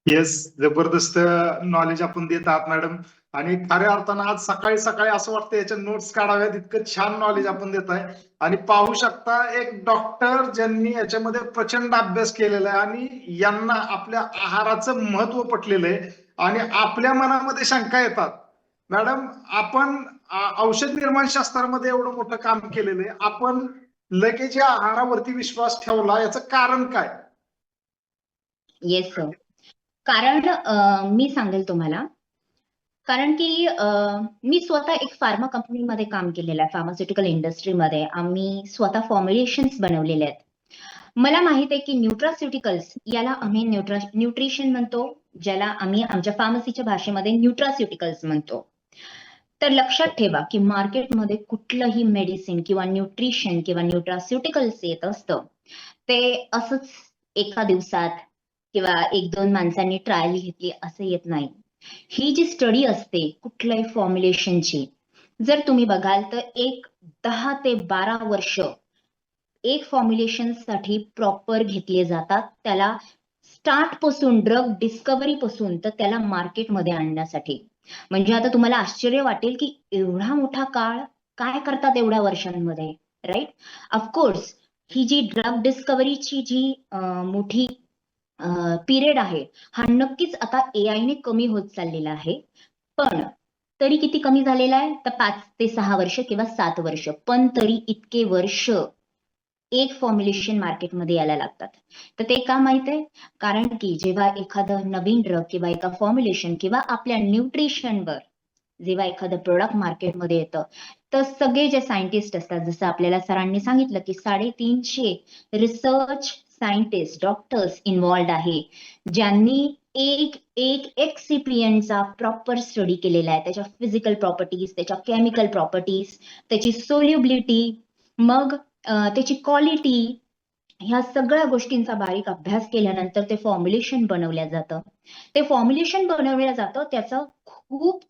येस, जबरदस्त नॉलेज आपण देत आहात मॅडम. आणि खऱ्या अर्थानं आज सकाळी सकाळी असं वाटतं याच्या नोट्स काढाव्यात, इतकं छान नॉलेज आपण देताय. आणि पाहू शकता एक डॉक्टर ज्यांनी याच्यामध्ये प्रचंड अभ्यास केलेला आहे आणि यांना आपल्या आहाराचं महत्व पटलेलं आहे आणि आपल्या मनामध्ये शंका येतात. मॅडम, आपण औषध निर्माण शास्त्रामध्ये एवढं मोठं काम केलेलं आहे, आपण लगेच या आहारावरती विश्वास ठेवला, याचं कारण काय? Yes sir. कारण मी सांगेल तुम्हाला, कारण की मी स्वतः एक फार्मा कंपनीमध्ये काम केलेलं आहे, फार्मास्युटिकल इंडस्ट्रीमध्ये. आम्ही स्वतः फॉर्म्युलेशन्स बनवलेले आहेत. मला माहित आहे की न्यूट्रास्युटिकल्स याला आम्ही न्यूट्रिशन म्हणतो, ज्याला आम्ही आमच्या फार्मसीच्या भाषेमध्ये न्यूट्रास्युटिकल्स म्हणतो. तर लक्षात ठेवा की मार्केटमध्ये कुठलंही मेडिसिन किंवा न्यूट्रिशन किंवा न्यूट्रास्युटिकल्स येत असतं ते असंच एका दिवसात किंवा 1-2 माणसांनी ट्रायल घेतली असं येत नाही. ही जी स्टडी असते कुठल्याही फॉर्म्युलेशनची, जर तुम्ही बघाल तर एक 10 ते 12 वर्ष एक फॉर्म्युलेशन साठी प्रॉपर घेतले जातात. त्याला स्टार्ट पासून, ड्रग डिस्कव्हरी पासून तर त्याला मार्केटमध्ये आणण्यासाठी. म्हणजे आता तुम्हाला आश्चर्य वाटेल की एवढा मोठा काळ काय करतात एवढ्या वर्षांमध्ये, राईट? ऑफकोर्स ही जी ड्रग डिस्कव्हरीची जी मोठी पिरियड आहे, हा नक्कीच आता AI ने कमी होत चाललेला आहे. पण तरी किती कमी झालेला आहे? तर 5 ते 6 वर्ष किंवा 7 वर्ष. पण तरी इतके वर्ष एक फॉर्म्युलेशन मार्केटमध्ये यायला लागतात. तर ते का माहित आहे? कारण की जेव्हा एखादं नवीन ड्रग किंवा एका फॉर्म्युलेशन किंवा आपल्या न्यूट्रिशनवर जेव्हा एखादं प्रोडक्ट मार्केटमध्ये येतं, तर सगळे जे सायंटिस्ट असतात, जसं आपल्याला सरांनी सांगितलं की 350 रिसर्च सायंटिस्ट, डॉक्टर्स इन्व्हॉल्ड आहे, ज्यांनी एक एक एक्सिपियंटचा प्रॉपर स्टडी केलेला आहे. त्याच्या फिजिकल प्रॉपर्टीज, त्याच्या केमिकल प्रॉपर्टीज, त्याची सोल्युबिलिटी, मग त्याची क्वालिटी, ह्या सगळ्या गोष्टींचा बारीक अभ्यास केल्यानंतर ते फॉर्म्युलेशन बनवलं जातं. ते फॉर्म्युलेशन बनवलं जातं, त्याचं खूप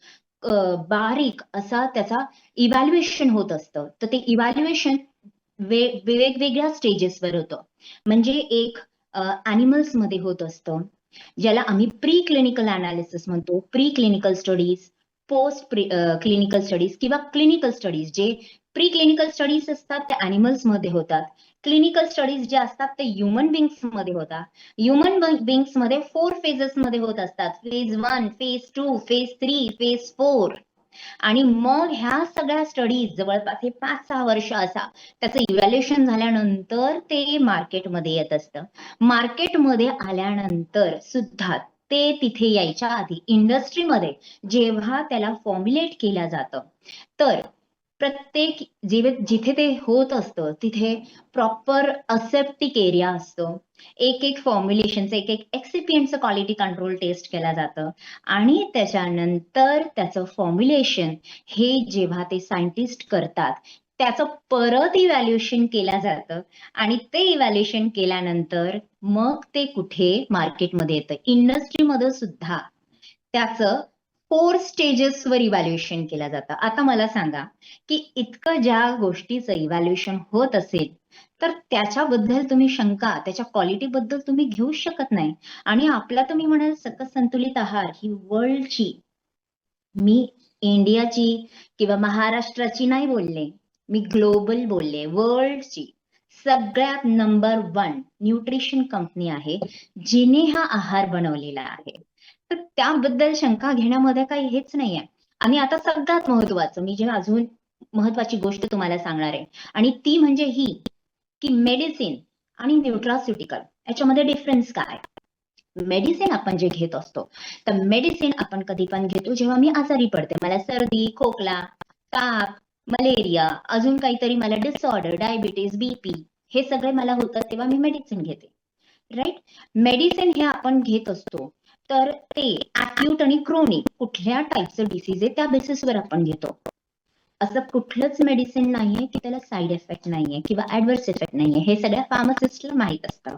बारीक असा त्याचा इव्हॅल्युएशन होत असतं. तर ते इव्हॅल्युएशन वेगवेगळ्या स्टेजेसवर होतं. म्हणजे एक अॅनिमल्स मध्ये होत असतं, ज्याला आम्ही प्री क्लिनिकल अनालिसिस म्हणतो, pre clinical studies, post clinical studies किंवा क्लिनिकल स्टडीज. जे प्री क्लिनिकल स्टडीज असतात ते अॅनिमल्स मध्ये होतात. क्लिनिकल स्टडीज जे असतात ते ह्युमन बिंग्स मध्ये होतात. ह्युमन बिंग्स मध्ये 4 फेजेस मध्ये होत असतात. Phase 1, phase 2, phase 3, phase 4. आणि मग ह्या सगळ्या स्टडीज जवळपास हे 5-6 वर्ष असा त्याचं इव्हॅल्युएशन झाल्यानंतर ते मार्केटमध्ये येत असतं. मार्केटमध्ये आल्यानंतर सुद्धा ते तिथे यायच्या आधी इंडस्ट्रीमध्ये जेव्हा त्याला फॉर्म्युलेट केलं जातं, तर प्रत्येक जिथे ते होत असतं तिथे प्रॉपर असेप्टिक एरिया असतो. एक फॉर्म्युलेशनचं एक एक्सिपियंटचं क्वालिटी कंट्रोल टेस्ट केलं जातं आणि त्याच्यानंतर त्याचं फॉर्म्युलेशन हे जेव्हा ते सायंटिस्ट करतात त्याचं परत इव्हॅल्युएशन केलं जातं आणि ते इव्हॅल्युएशन केल्यानंतर मग ते कुठे मार्केटमध्ये येतं. इंडस्ट्रीमध्ये सुद्धा त्याचं 4 स्टेजेसवर इव्हॅल्युएशन केलं जातं. आता मला सांगा की इतकं ज्या गोष्टीचं इव्हॅल्युएशन होत असेल तर त्याच्याबद्दल तुम्ही शंका, त्याच्या क्वालिटीबद्दल तुम्ही घेऊच शकत नाही. आणि आपला तुम्ही म्हणाल सकस संतुलित आहार ही वर्ल्डची, मी इंडियाची किंवा महाराष्ट्राची नाही बोलले, मी ग्लोबल बोलले, वर्ल्डची सगळ्यात नंबर 1 न्यूट्रिशन कंपनी आहे जिने हा आहार बनवलेला आहे. तर त्याबद्दल शंका घेण्यामध्ये काही हेच नाहीये. आणि आता सगळ्यात महत्वाचं, मी जे अजून महत्वाची गोष्ट तुम्हाला सांगणार आहे, आणि ती म्हणजे ही की मेडिसिन आणि न्यूट्रास्युटिकल याच्यामध्ये डिफरन्स काय. मेडिसिन आपण जे घेत असतो, तर मेडिसिन आपण कधी पण घेतो जेव्हा मी आजारी पडते, मला सर्दी, खोकला, ताप, मलेरिया, अजून काहीतरी मला डिसऑर्डर, डायबिटीज, बीपी, हे सगळे मला होतात तेव्हा मी मेडिसिन घेते, राईट. मेडिसिन हे आपण घेत असतो तर ते अक्यूट आणि क्रोनिक कुठल्या टाईपचं डिसीज आहे त्या बेसिसवर आपण घेतो. असं कुठलंच मेडिसिन नाहीये की त्याला साईड इफेक्ट नाहीये किंवा ऍडव्हर्स इफेक्ट नाहीये, हे सगळ्या फार्मासिस्टला माहित असतं.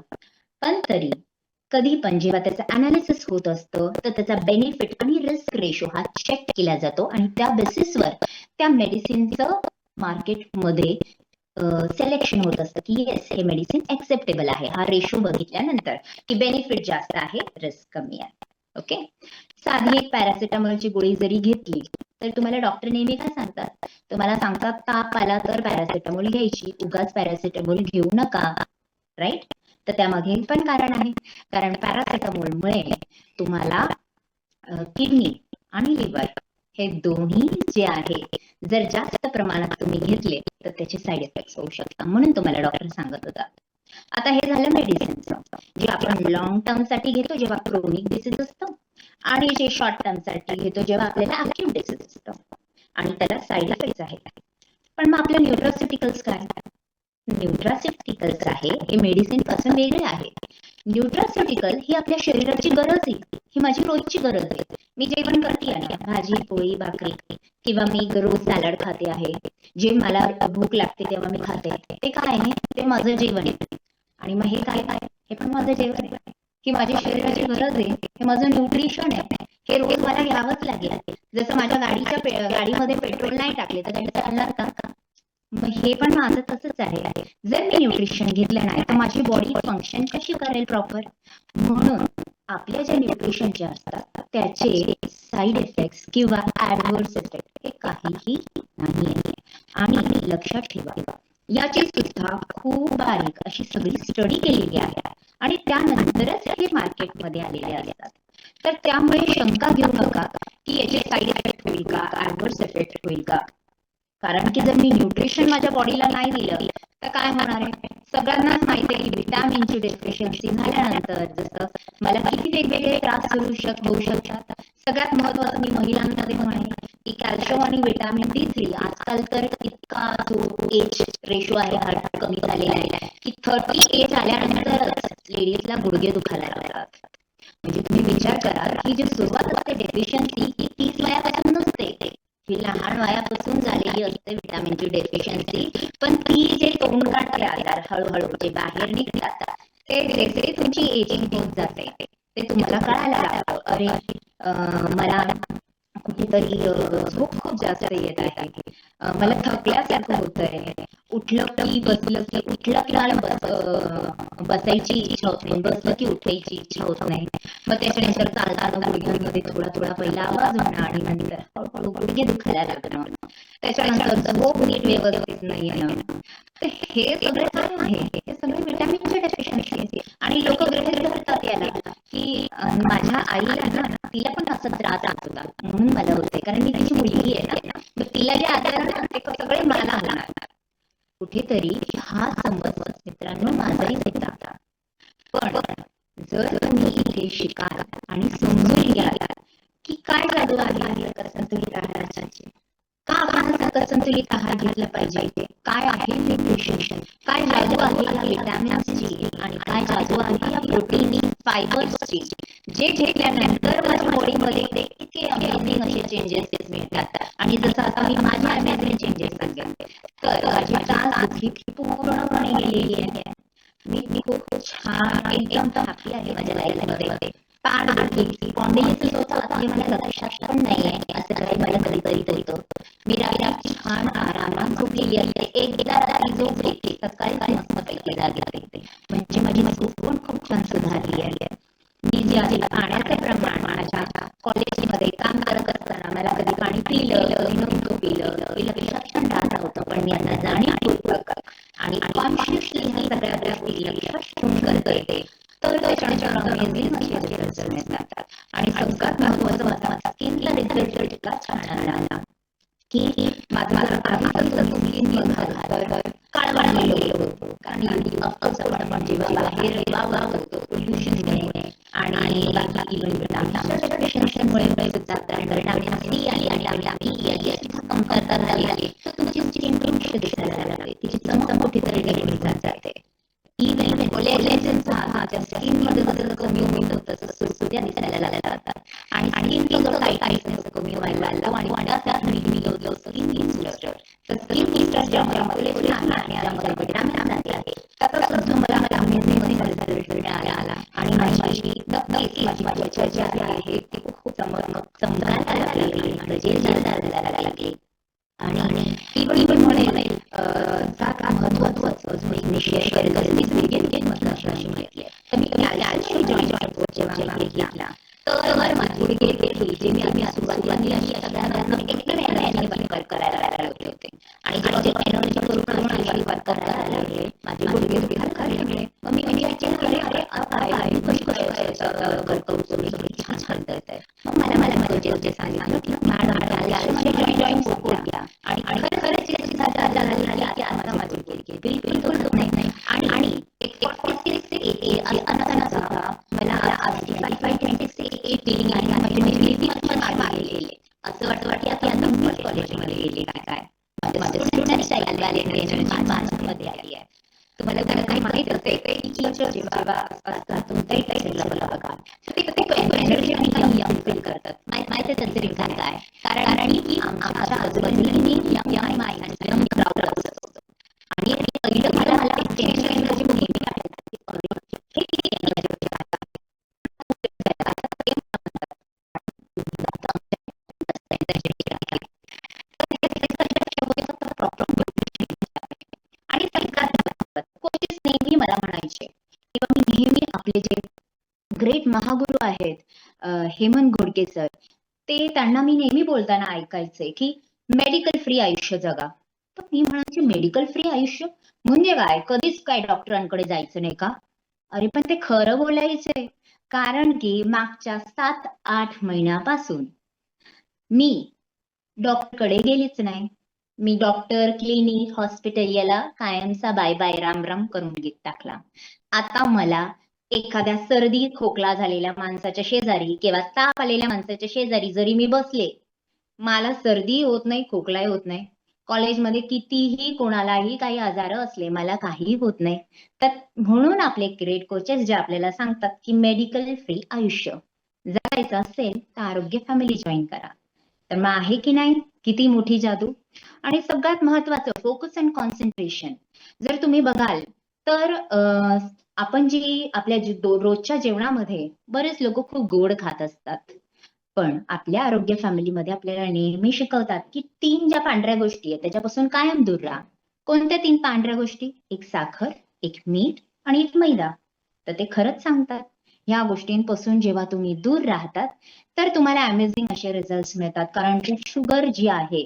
पण तरी कधी पण जेव्हा त्याचं अनालिसिस होत असतं तर त्याचा बेनिफिट आणि रिस्क रेशो हा चेक केला जातो आणि त्या बेसिसवर त्या मेडिसिनचं मार्केटमध्ये सिलेक्शन होत असतं की येस हे मेडिसिन एक्सेप्टेबल आहे, हा रेशो बघितल्यानंतर की बेनिफिट जास्त आहे, रिस्क कमी आहे. ओके. साधी एक पॅरासिटामॉलची गोळी जरी घेतली तर तुम्हाला डॉक्टर नेहमी काय सांगतात, तुम्हाला सांगतात ताप आला तर पॅरासिटामॉल घ्यायची, उगाच पॅरासिटामॉल घेऊ नका, राईट. तर त्यामागे पण कारण आहे, कारण पॅरासिटामॉलमुळे तुम्हाला किडनी आणि लिव्हर हे दोन्ही जे आहे जर जास्त प्रमाणात तुम्ही घेतले तर त्याचे साईड इफेक्ट्स होऊ शकतात, म्हणून तुम्हाला डॉक्टर सांगत होता. आता हे झालं मेडिसिनचं, जे आपण लॉंग टर्म साठी घेतो जेव्हा क्रोनिक डिसीज असतं, आणि जे शॉर्ट टर्म साठी घेतो जेव्हा आपल्याला अक्यूट डिसीज असतं आणि त्याला साईड इफेक्ट्स आहेत. पण मग आपल्या न्यूट्रास्युटिकल्स काय, न्यूट्रास्युटिकल्स आहे हे मेडिसिन पासून वेगळे आहे. न्यूट्रास्युटिकल ही आपल्या शरीराची गरज आहे, ही माझी रोजची गरज आहे. मी जेवण करते आहे, भाजी पोळी भाकरी, किंवा मी रोज सॅलड खाते आहे, जे मला भूक लागते तेव्हा मी खाते, ते काय आहे, ते माझं जेवण आहे. आणि मग हे काय काय, हे पण माझं जेवण आहे, ही माझ्या शरीराची गरज आहे, हे माझं न्यूट्रिशन आहे, हे रोज मला घ्यावंच लागेल. जसं माझ्या गाडीमध्ये पेट्रोल नाही टाकले तर गाडी चालणार का. मग हे पण माझं तसंच आहे, जर मी न्यूट्रिशन घेतलं नाही तर माझी बॉडी फंक्शन कशी करेल प्रॉपर. म्हणून आपल्या ज्या न्यूट्रिशन जे असतात त्याचे साईड इफेक्ट्स किंवा ऍडव्हर्स इफेक्ट हे काहीही नाही. आणि लक्षात ठेवा, याची सुद्धा खूप बारीक अशी सगळी स्टडी केलेली आहे आणि त्यानंतरच हे मार्केटमध्ये आलेले असतात. तर त्यामुळे शंका घेऊ नका की याचे साईड इफेक्ट होईल का, ऍडव्हर्स इफेक्ट होईल का. कारण की जर मी न्यूट्रिशन माझ्या बॉडीला नाही दिलं तर काय होणार आहे, सगळ्यांनाच माहिती आहे की व्हिटॅमिनची डेफिशियन्सी झाल्यानंतर जसं मला किती वेगवेगळे त्रास होऊ शकतात. सगळ्यात महत्वाचं मी महिलांमध्ये म्हणेन की कॅल्शियम आणि व्हिटॅमिन D3 आजकाल तर इतका जो एज रेशो आहे हा कमी झालेला आहे की 30 एज आल्यानंतरच लेडीजला गुडघे दुखायला लागतात. म्हणजे तुम्ही विचार करा की जी सुरुवात असते डेफिशियन्सी ही 30 वयापासून नसते, ही लहान वयापासून झालेली असते व्हिटॅमिनची डेफिशियन्सी. पण ती जे तोंडगाठे आजार हळूहळू जे बाहेर निघतात ते जसे तुमची एजिंग होत जाते ते तुम्हाला कळायला लागतं, अरे मला कुठेतरी झोप खूप जास्त येत आहे, मला थकल्यासारखं होत आहे, उठलं की बसलं की उठलं की मला बसायची इच्छा होत नाही, बसलं की उठायची इच्छा होत नाही. मग त्याच्यानंतर चालताना गुडघ्यांमध्ये थोडा थोडा पहिला आवाज होणं आणि नंतर हळूहळू गुडघे दुखायला लागणं, त्याच्यानंतर झोप नीट व्यवस्थित नाही येणं. तर हे सगळे काय आहे, हे सगळे व्हिटॅमिनचे डेफिशियन्सी आहे. आणि लोक गृहीत धरतात याला की माझ्या आईला ना तिला पण असा त्रास होता म्हणून मला होते, कारण मी तिची मुलगी आहे ना, तर तिला जे आजार ना ते सगळे मला होणार. कुठेतरी हा समज मित्रांनो माझाही होता. पण जर तुम्ही इथे शिकाल आणि समजून घ्याल की काय जादू आहे संतुलित आहाराची, का आपण सकस संतुलित आहार घेतला पाहिजे, काय आहे न्यूट्रिशन, काय जादू आहे या व्हिटॅमिन्सची आणि काय जादू आहे या प्रोटीन फायबर्सची, जे घेतल्यानंतर माझ्या बॉडीमध्ये इतके अमेझिंग असे चेंजेस मिळतात. आणि जसं आता मी माझे अमेझिंग चेंजेस सांगेन तर माझी टाळदुखी पूर्णपणे गेलेली आहे, मी खूप छान एकदम हॅपी आहे माझ्या लाईफमध्ये. पाठदुखी स्पॉन्डिलिटिस होतं हे मला लक्षात पण नाहीये, असं काही मला कधीतरी होतं. मी रात्री छान आरामात झोपलेली असते, एकदा रात्री झोप घेते, सकाळी मस्तपैकी जागी होते. म्हणजे माझी झोप पण खूप छान सुधारली आहे. मी जे आहे पाण्याचं प्रमाण माझ्या कॉलेजमध्ये काम करत असताना मला कधी पाणी पिलं, कधी नव्हतं पिलं, लक्षात राहत नव्हतं, पण मी आता जाणीवपूर्वक आणि कॉन्शियसली ह्या सगळ्या गोष्टी लक्षात ठेवून करते, तर त्याच्यानंतर अमेझिंग असे रिझल्ट्स मिळतात. आणि सगळ्यात महत्त्वाचं स्किनचा रिझल्ट इतका छान आला की माझं आधीच स्किन बघाल तर काळवळलेलं होतं, कारण आपण जेव्हा बाहेर वावरतो पोल्युशनमुळे आणि बाकी पेशंटमुळे व्हिटॅमिन सी आणि याची कमतरता झाली तर तुमची स्किन पण दिसायला लागते, तिची चमक कुठेतरी निघून जाते. इव्हन कोलॅजेनचा स्किनमध्ये जसं कमी होतं तसं सुरसुऱ्या दिसायला लागतात आणि स्किन टाईटनेस कमी व्हायला लागतो आणि त्यासाठी मी घेतलं स्किन बूस्टर. तर स्किन बूस्टर ज्यामध्ये कोलॅजेन आहे ज्यामध्ये व्हिटॅमिन आहे त्याचा मला अमेझिंग रिझल्ट मिळाला आणि माझी त्वचा जी आहे ती खूप चमकायला लागली, झळझळायला लागली. आणि इव्हन म्हणेल महत्वाचं मी शेअर करेल तर मी आयुष्य जेव्हा घेतला तर माझे गुडघे जे मी सुरुवातीला एकदम वर्क करायला लागले होते आणि जेव्हा एनर्जी करून वर्क करायला लागले माझे गुडघे दुखायला लागले. मग मी विचार केले अरे आता वर्कआउट तुम्ही छान करत आहे. मग मला माझे सांगितलं की जॉईन सपोर्ट द्या आणि खरंच झालं की आता माझे गुडघे बिलकुल नाही आणि एक 46 अनसाचा मला आज 25-26 फीलिंग आहे आणि माझी BP पण वाढलेली असं वाटतं की आता मी कॉलेजमध्ये गेले काय माझे स्टुडंट्स आले मध्ये आली आहे. तुम्हाला काही माहित असेल की जेव्हा असतात कोणत्याही बघा ते एनर्जी आणि फील करतात. माहिती त्याचे रिझन काय, कारण की आमच्या आजूबाजूला आणि क्राऊड असतो आणि पहिलं मला एनर्जी नेहमी आणि कोचेस नेहमी मला म्हणायचे किंवा मी नेहमी आपले जे ग्रेट महागुरु आहेत हेमंत घोडके सर, ते त्यांना मी नेहमी बोलताना ऐकायचे की मेडिकल फ्री आयुष्य जगा. तर मी म्हणायचे मेडिकल फ्री आयुष्य म्हणजे काय, कधीच काय डॉक्टरांकडे जायचं नाही का? अरे पण ते खरं बोलायचे, कारण की मागच्या 7-8 महिन्यापासून मी डॉक्टरकडे गेलीच नाही. मी डॉक्टर, क्लिनिक, हॉस्पिटल याला कायमचा बाय बाय राम राम करून टाकला. आता मला एखाद्या सर्दी खोकला झालेल्या माणसाच्या शेजारी किंवा ताप आलेल्या माणसाच्या शेजारी जरी मी बसले, मला सर्दी होत नाही, खोकलाही होत नाही. कॉलेजमध्ये कितीही कोणालाही काही आजार असले मला काही होत नाही. तर म्हणून आपले ग्रेट कोचेस जे आपल्याला सांगतात की मेडिकल फ्री आयुष्य जगायचं असेल तर आरोग्य फॅमिली जॉईन करा. तर मग आहे की नाही किती मोठी जादू. आणि सगळ्यात महत्वाचं फोकस अँड कॉन्सन्ट्रेशन. जर तुम्ही बघाल तर आपण जी आपल्या रोजच्या जेवणामध्ये बरेच लोक खूप गोड खात असतात, पण आपल्या आरोग्य फॅमिलीमध्ये आपल्याला नेहमी शिकवतात की 3 ज्या पांढऱ्या गोष्टी आहेत त्याच्यापासून कायम दूर राहा. कोणत्या 3 पांढऱ्या गोष्टी? एक साखर, एक मीठ आणि एक मैदा. तर ते खरंच सांगतात ह्या गोष्टींपासून जेव्हा तुम्ही दूर राहतात तर तुम्हाला अमेझिंग असे रिझल्ट्स मिळतात, कारण की शुगर जी आहे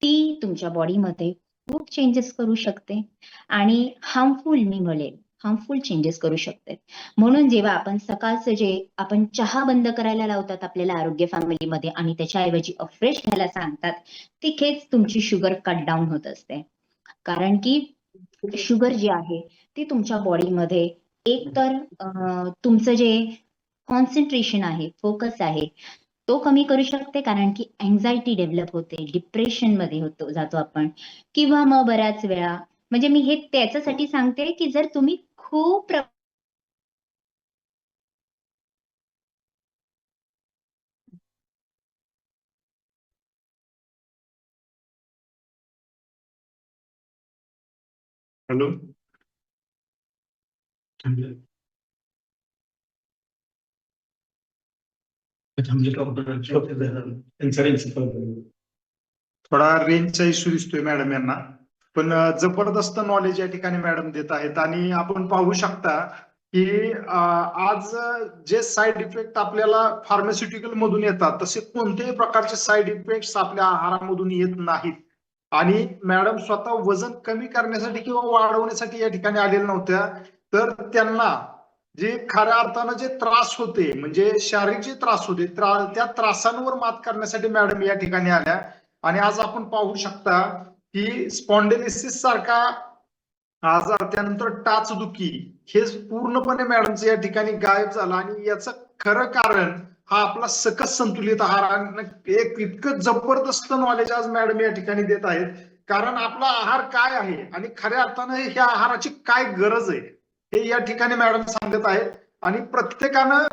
ती तुमच्या बॉडीमध्ये खूप चेंजेस करू शकते आणि हार्मफुल मी म्हणेल हार्मफुल चेंजेस करू शकते. म्हणून जेव्हा आपण सकाळचं जे आपण चहा बंद करायला लावतात आपल्याला आरोग्य फॅमिलीमध्ये आणि त्याच्याऐवजी फ्रेश घ्यायला सांगतात, तिथेच तुमची शुगर कट डाऊन होत असते. कारण की शुगर जी आहे ती तुमच्या बॉडीमध्ये एक तर तुमचं जे कॉन्सन्ट्रेशन आहे, फोकस आहे तो कमी करू शकते, कारण की अँझायटी डेव्हलप होते, डिप्रेशन मध्ये जातो आपण, किंवा मग बऱ्याच वेळा म्हणजे मी हे त्याच्यासाठी सांगते की जर तुम्ही खूप हॅलो. थोडा रेंजचा इश्यू दिसतोय मॅडम यांना, पण जबरदस्त नॉलेज या ठिकाणी मॅडम देत आहेत. आणि आपण पाहू शकता की आज जे साईड इफेक्ट आपल्याला फार्मास्युटिकल मधून येतात तसे कोणत्याही प्रकारचे साईड इफेक्ट आपल्या आहारामधून येत नाहीत. आणि मॅडम स्वतः वजन कमी करण्यासाठी किंवा वाढवण्यासाठी या ठिकाणी आलेल्या नव्हत्या, तर त्यांना जे खऱ्या अर्थानं जे त्रास होते म्हणजे शारीरिक जे त्रास होते त्या त्रासांवर मात करण्यासाठी मॅडम या ठिकाणी आल्या. आणि आज आपण पाहू शकता की स्पॉन्डिलिसिस सारखा आजार, त्यानंतर टाचदुखी हे पूर्णपणे मॅडमचं या ठिकाणी गायब झालं. आणि याचं खरं कारण हा आपला सकस संतुलित आहार. एक इतकं जबरदस्त नॉलेज आज मॅडम या ठिकाणी देत आहेत. कारण आपला आहार काय आहे आणि खऱ्या अर्थानं ह्या आहाराची काय गरज आहे हे या ठिकाणी मॅडम सांगत आहेत. आणि प्रत्येकानं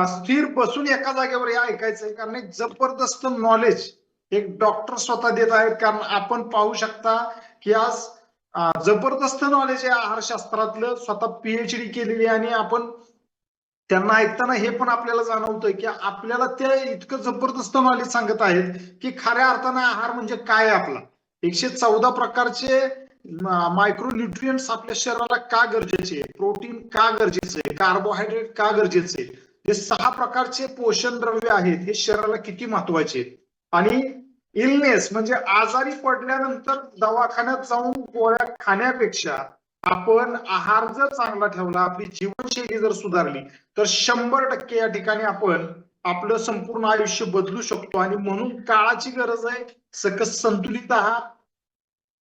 स्थिर बसून एका जागेवर हे ऐकायचंय, कारण एक जबरदस्त नॉलेज एक डॉक्टर स्वतः देत आहेत. कारण आपण पाहू शकता की आज जबरदस्त नॉलेज आहे आहारशास्त्रातलं, स्वतः पीएचडी केलेली. आणि आपण त्यांना ऐकताना हे पण आपल्याला जाणवतंय की आपल्याला ते इतकं जबरदस्त नॉलेज सांगत आहेत की खऱ्या अर्थानं आहार म्हणजे काय आपला 114 प्रकारचे मायक्रोन्यूट्रियंट्स आपल्या शरीराला का गरजेचे, प्रोटीन का गरजेचे, कार्बोहायड्रेट का गरजेचे, हे 6 प्रकारचे पोषण द्रव्य आहेत हे शरीराला किती महत्वाचे. आणि इलनेस म्हणजे आजारी पडल्यानंतर दवाखान्यात जाऊन गोळ्या खाण्यापेक्षा आपण आहार जर चांगला ठेवला, आपली जीवनशैली जर सुधारली तर 100% या ठिकाणी आपण आपलं संपूर्ण आयुष्य बदलू शकतो. आणि म्हणून काळाची गरज आहे सकस संतुलित आहार,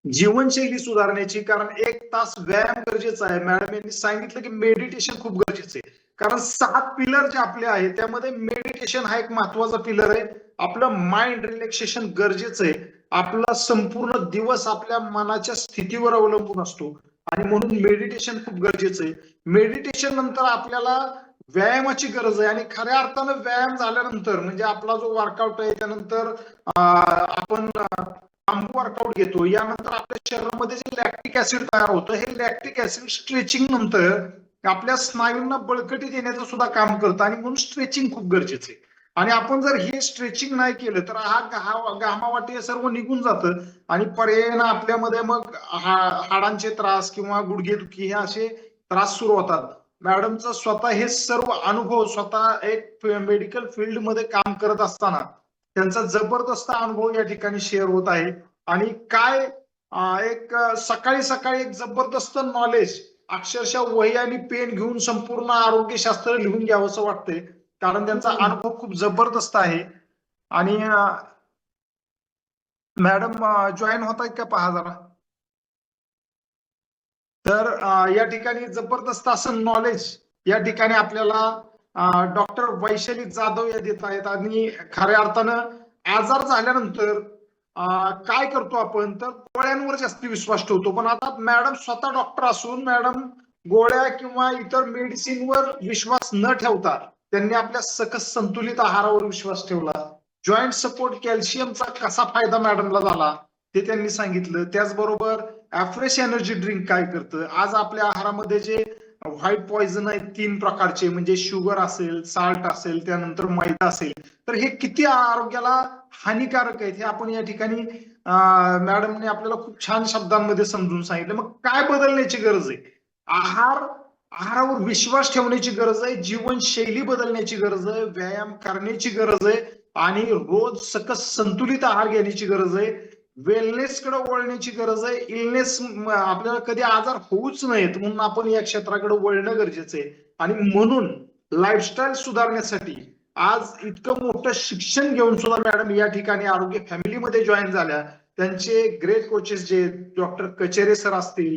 जीवनशैली सुधारण्याची. कारण 1 तास व्यायाम गरजेचा आहे. मॅडम यांनी सांगितलं की मेडिटेशन खूप गरजेचं आहे. कारण 7 पिलर जे आपले आहेत त्यामध्ये मेडिटेशन हा एक महत्वाचा पिलर आहे. आपलं माइंड रिलॅक्सेशन गरजेचं आहे. आपला संपूर्ण दिवस आपल्या मनाच्या स्थितीवर अवलंबून असतो आणि म्हणून मेडिटेशन खूप गरजेचं आहे. मेडिटेशन नंतर आपल्याला व्यायामाची गरज आहे. आणि खऱ्या अर्थानं व्यायाम झाल्यानंतर म्हणजे आपला जो वर्कआउट आहे त्यानंतर आपण वर्कआउट घेतो, यानंतर आपल्या शरीरामध्ये जे लॅक्टिक ऍसिड तयार होतं, हे लॅक्टिक ऍसिड स्ट्रेचिंग नंतर आपल्या स्नायूंना बळकटी देण्याचं सुद्धा काम करतं. आणि म्हणून स्ट्रेचिंग खूप गरजेचं आहे. आणि आपण जर हे स्ट्रेचिंग नाही केलं तर हा घामावाटे सर्व निघून जातं आणि पर्यायानं आपल्यामध्ये मग हाडांचे त्रास किंवा गुडघेदुखी हे असे त्रास सुरू होतात. मॅडमचा स्वतः हे सर्व अनुभव, स्वतः एक मेडिकल फील्ड मध्ये काम करत असताना त्यांचा जबरदस्त अनुभव या ठिकाणी शेअर होत आहे. आणि काय एक सकाळी सकाळी एक जबरदस्त नॉलेज, अक्षरशः वही आणि पेन घेऊन संपूर्ण आरोग्यशास्त्र लिहून घ्यावं असं वाटतंय, कारण त्यांचा अनुभव खूप जबरदस्त आहे. आणि मॅडम जॉईन होत आहेत का पहा जरा. तर या ठिकाणी जबरदस्त असं नॉलेज या ठिकाणी आपल्याला डॉक्टर वैशाली जाधव या देत आहेत. आणि खऱ्या अर्थानं आजार झाल्यानंतर काय करतो आपण तर गोळ्यांवर जास्त विश्वास ठेवतो. पण आता मॅडम स्वतः डॉक्टर असून मॅडम गोळ्या किंवा इतर मेडिसिनवर विश्वास न ठेवता त्यांनी आपल्या सकस संतुलित आहारावर विश्वास ठेवला. जॉईंट सपोर्ट कॅल्शियमचा कसा फायदा मॅडमला झाला ते त्यांनी सांगितलं. त्याचबरोबर फ्रेश एनर्जी ड्रिंक काय करतं. आज आपल्या आहारामध्ये जे व्हाईट पॉइझन आहेत 3 प्रकारचे, म्हणजे शुगर असेल, साल्ट असेल, त्यानंतर मैदा असेल, तर हे किती आरोग्याला हानिकारक आहेत हे आपण या ठिकाणी मॅडमने आपल्याला खूप छान शब्दांमध्ये समजून सांगितलं. मग काय बदलण्याची गरज आहे. आहारावर विश्वास ठेवण्याची गरज आहे, जीवनशैली बदलण्याची गरज आहे, व्यायाम करण्याची गरज आहे आणि रोज सकस संतुलित आहार घेण्याची गरज आहे, वेलनेस कडे वळण्याची गरज आहे. इलनेस आपल्याला कधी आजार होऊच नयेत म्हणून आपण या क्षेत्राकडे वळणं गरजेचं आहे. आणि म्हणून लाईफस्टाईल सुधारण्यासाठी आज इतकं मोठं शिक्षण घेऊन सुद्धा मॅडम या ठिकाणी आरोग्य फॅमिलीमध्ये जॉईन झाल्या. त्यांचे ग्रेट कोचेस जे डॉक्टर कचेरे सर असतील,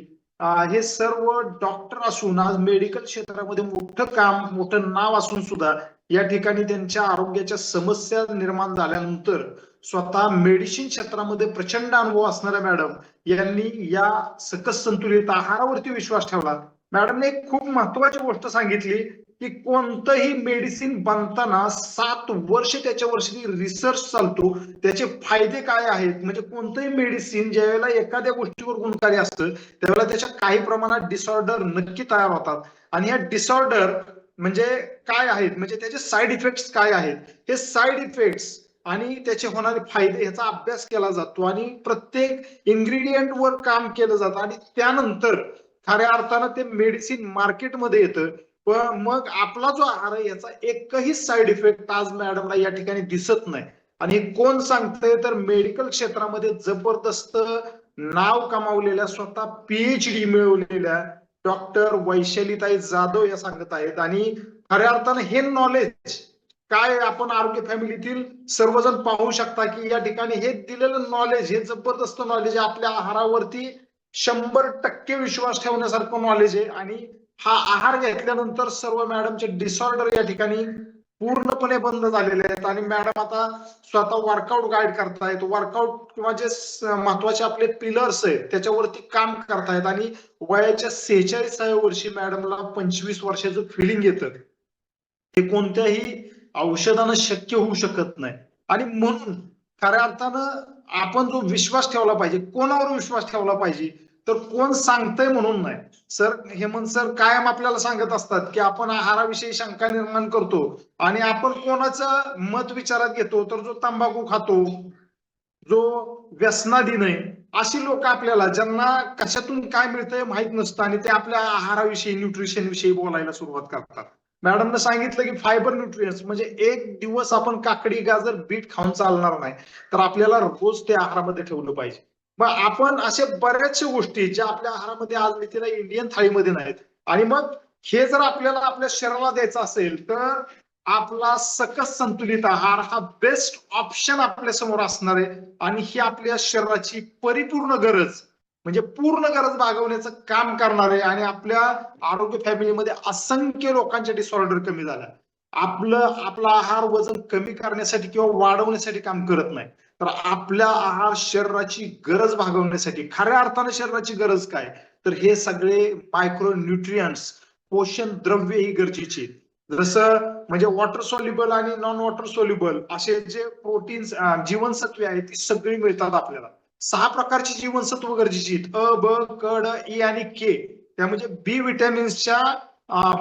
हे सर्व डॉक्टर असून आज मेडिकल क्षेत्रामध्ये मोठं काम, मोठं नाव असून सुद्धा या ठिकाणी त्यांच्या आरोग्याच्या समस्या निर्माण झाल्यानंतर स्वतः मेडिसिन क्षेत्रामध्ये प्रचंड अनुभव असणाऱ्या मॅडम यांनी या सकस संतुलित आहारावरती विश्वास ठेवला. मॅडमने एक खूप महत्वाची गोष्ट सांगितली की कोणतंही मेडिसिन बनताना 7 वर्ष त्याच्यावरती रिसर्च चालतो, त्याचे फायदे काय आहेत. म्हणजे कोणतंही मेडिसिन ज्यावेळेला एखाद्या गोष्टीवर गुणकारी असतं त्यावेळेला त्याच्या काही प्रमाणात डिसऑर्डर नक्की तयार होतात. आणि या डिसऑर्डर म्हणजे काय आहेत, म्हणजे त्याचे साईड इफेक्ट्स काय आहेत, हे साईड इफेक्ट्स आणि त्याचे होणारे फायदे याचा अभ्यास केला जातो आणि प्रत्येक इन्ग्रेडियंट वर काम केलं जातं आणि त्यानंतर खऱ्या अर्थानं ते मेडिसिन मार्केटमध्ये येतं. पण मग आपला जो आहार आहे याचा एकही साईड इफेक्ट आज मॅडमला या ठिकाणी दिसत नाही. आणि हे कोण सांगतंय तर मेडिकल क्षेत्रामध्ये जबरदस्त नाव कमावलेल्या, स्वतः पीएचडी मिळवलेल्या डॉक्टर वैशालीताई जाधव या सांगत आहेत. आणि खऱ्या अर्थानं हे नॉलेज काय आपण आरोग्य फॅमिलीतील सर्वजण पाहू शकता की या ठिकाणी हे दिलेलं नॉलेज, हे जबरदस्त नॉलेज आपल्या आहारावरती 100% विश्वास ठेवण्यासारखं नॉलेज आहे. आणि हा आहार घेतल्यानंतर सर्व मॅडमचे डिसऑर्डर या ठिकाणी पूर्णपणे बंद झालेले आहेत. आणि मॅडम आता स्वतः वर्कआउट गाईड करतायत, वर्कआउट किंवा जे महत्वाचे आपले पिलर्स आहेत त्याच्यावरती काम करतायत. आणि वयाच्या 46व्या वर्षी मॅडमला 25 वर्षाचं फिलिंग येतं, हे कोणत्याही औषधानं शक्य होऊ शकत नाही. आणि म्हणून खऱ्या अर्थानं आपण जो विश्वास ठेवला पाहिजे, कोणावर विश्वास ठेवला पाहिजे तर कोण सांगतंय म्हणून नाही. सर हेमंत सर कायम आपल्याला सांगत असतात की आपण आहाराविषयी शंका निर्माण करतो आणि आपण कोणाचं मत विचारात घेतो तर जो तंबाखू खातो, जो व्यसनाधीन आहे, अशी लोक आपल्याला, ज्यांना कशातून काय मिळतंय माहित नसतं आणि ते आपल्या आहाराविषयी, न्यूट्रिशन विषयी बोलायला सुरुवात करतात. मॅडमनं सांगितलं की फायबर न्यूट्रियन्स म्हणजे एक दिवस आपण काकडी, गाजर, बीट खाऊन चालणार नाही, तर आपल्याला रोज ते आहारामध्ये ठेवलं पाहिजे. मग आपण अशा बऱ्याचशा गोष्टी ज्या आपल्या आहारामध्ये आज मितीला इंडियन थाळीमध्ये नाहीत, आणि मग हे जर आपल्याला आपल्या शरीराला द्यायचं असेल तर आपला सकस संतुलित आहार हा बेस्ट ऑप्शन आपल्या समोर असणार आहे. आणि ही आपल्या शरीराची परिपूर्ण गरज, म्हणजे पूर्ण गरज भागवण्याचं काम करणार आहे. आणि आपल्या आरोग्य फॅमिलीमध्ये असंख्य लोकांचे डिसऑर्डर कमी झाला. आपला आहार वजन कमी करण्यासाठी किंवा वाढवण्यासाठी काम करत नाही, तर आपल्या आहार शरीराची गरज भागवण्यासाठी, खऱ्या अर्थाने शरीराची गरज काय तर हे सगळे मायक्रो न्यूट्रियंट्स, पोषण द्रव्य ही गरजेची. जसं म्हणजे वॉटर सोल्युबल आणि नॉन वॉटर सोल्युबल असे जे प्रोटीन्स, जीवनसत्वे आहेत ती सगळी मिळतात आपल्याला. 6 प्रकारची जीवनसत्व गरजेची आहेत, अ ब क ड ई आणि के. त्या म्हणजे बी विटॅमिन्सच्या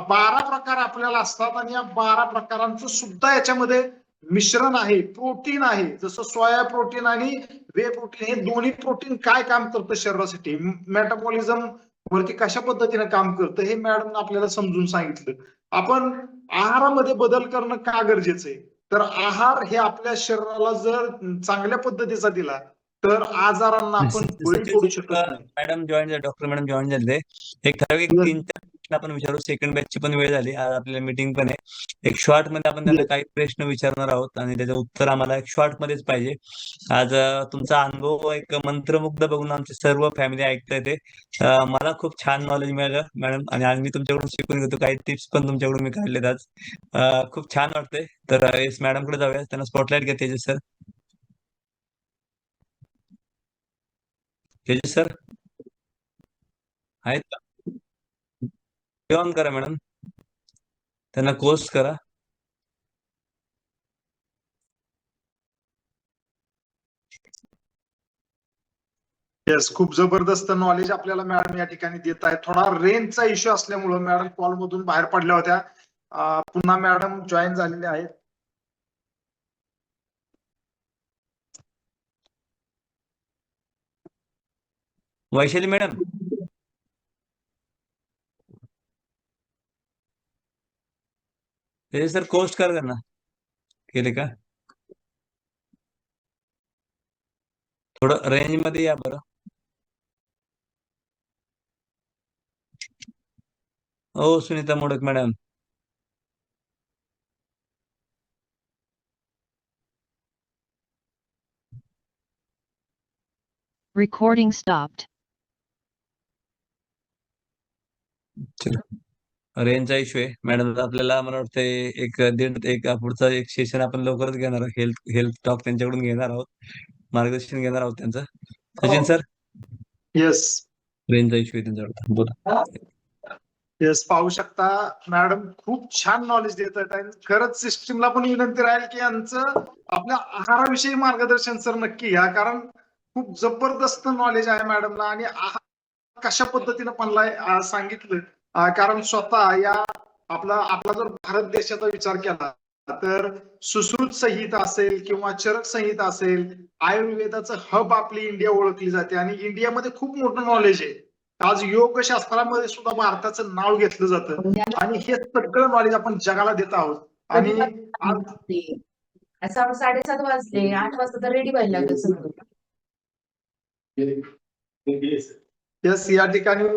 12 प्रकार आपल्याला असतात आणि या 12 प्रकारांचं सुद्धा याच्यामध्ये मिश्रण आहे. प्रोटीन आहे, जसं सोया प्रोटीन आणि वे प्रोटीन, हे दोन्ही प्रोटीन काय काम करतं शरीरासाठी, मेटाबॉलिझम वरती कशा पद्धतीने काम करतं हे मॅडम आपल्याला समजून सांगितलं. आपण आहारामध्ये बदल करणं का गरजेचं आहे तर आहार हे आपल्या शरीराला जर चांगल्या पद्धतीचा दिला तर आजारांना आपण बळी पडू शकत नाही. मॅडम जॉईन झाले, डॉक्टर मॅडम जॉईन झाले. एक ठराविक 3-4 प्रश्न आपण विचारू. सेकंड बॅचची पण वेळ झाली, आज आपल्याला मीटिंग पण आहे. एक शॉर्ट मध्ये आपण त्यांना काही प्रश्न विचारणार आहोत आणि त्याचं उत्तर आम्हाला एक शॉर्ट मध्येच पाहिजे. आज तुमचा अनुभव एक मंत्रमुग्ध बघून आमची सर्व फॅमिली ऐकताय ते. मला खूप छान नॉलेज मिळालं मॅडम, आणि आज मी तुमच्याकडून शिकून घेतो. काही टिप्स पण तुमच्याकडून मी काढलेत आज. खूप छान वाटतंय. तर येस मॅडम कडे जाऊया, त्यांना स्पॉटलाइट घ्या. तेजस सर, तेजस सर आहेत का? ऑन करा मॅडम, त्यांना कोर्स करा. येस, खूप जबरदस्त नॉलेज आपल्याला मॅडम या ठिकाणी देत आहे. थोडा रेंजचा इश्यू असल्यामुळे मॅडम कॉल मधून बाहेर पडल्या होत्या. पुन्हा मॅडम जॉईन झालेले आहेत. Vaishali madam, Tejas sir course करा त्यांना. केले का? थोडं रेंज मध्ये या बरं. ओ Sunita Modak madam, Recording stopped. रेंजचा इश्यू आहे मॅडम. आपल्याला मला वाटतं एक पुढचा एक सेशन आपण लवकरच घेणार आहोत. हेल्थ टॉक त्यांच्याकडून घेणार आहोत, मार्गदर्शन घेणार आहोत त्यांचं. सचिन सर, येस रेंजचा इश्यू आहे त्यांच्याकडे, बोला. येस, पाहू शकता मॅडम खूप छान नॉलेज देत आहेत. आणि खरंच सिस्टीमला पण विनंती राहील की यांचं आपल्या आहाराविषयी मार्गदर्शन सर नक्की घ्या, कारण खूप जबरदस्त नॉलेज आहे मॅडमला. आणि आहार कशा पद्धतीने बनलाय सांगितलं, कारण स्वतः या आपला जर भारत देशाचा विचार केला तर सुश्रुत संहिता असेल किंवा चरक संहिता असेल, आयुर्वेदाचं हब आपली इंडिया ओळखली जाते आणि इंडियामध्ये खूप मोठं नॉलेज आहे. आज योगशास्त्रामध्ये सुद्धा भारताचं नाव घेतलं जातं आणि हे सगळं नॉलेज आपण जगाला देत आहोत. आणि आज 7:30 वाजले, 8 वाजता तर रेडी व्हायला लागेल सगळं. यस, या ठिकाणी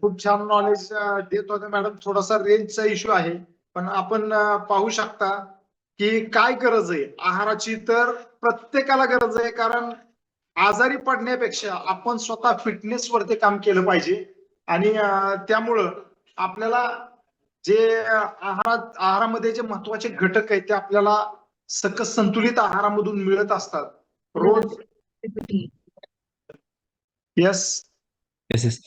खूप छान नॉलेज देत होते मॅडम. थोडासा रेंजचा इश्यू आहे, पण आपण पाहू शकता की काय गरज आहे आहाराची. तर प्रत्येकाला गरज आहे, कारण आजारी पडण्यापेक्षा आपण स्वतः फिटनेस वरती काम केलं पाहिजे. आणि त्यामुळं आपल्याला जे आहारामध्ये जे महत्वाचे घटक आहेत ते आपल्याला सकस संतुलित आहारामधून मिळत असतात रोज. Yes yes yes.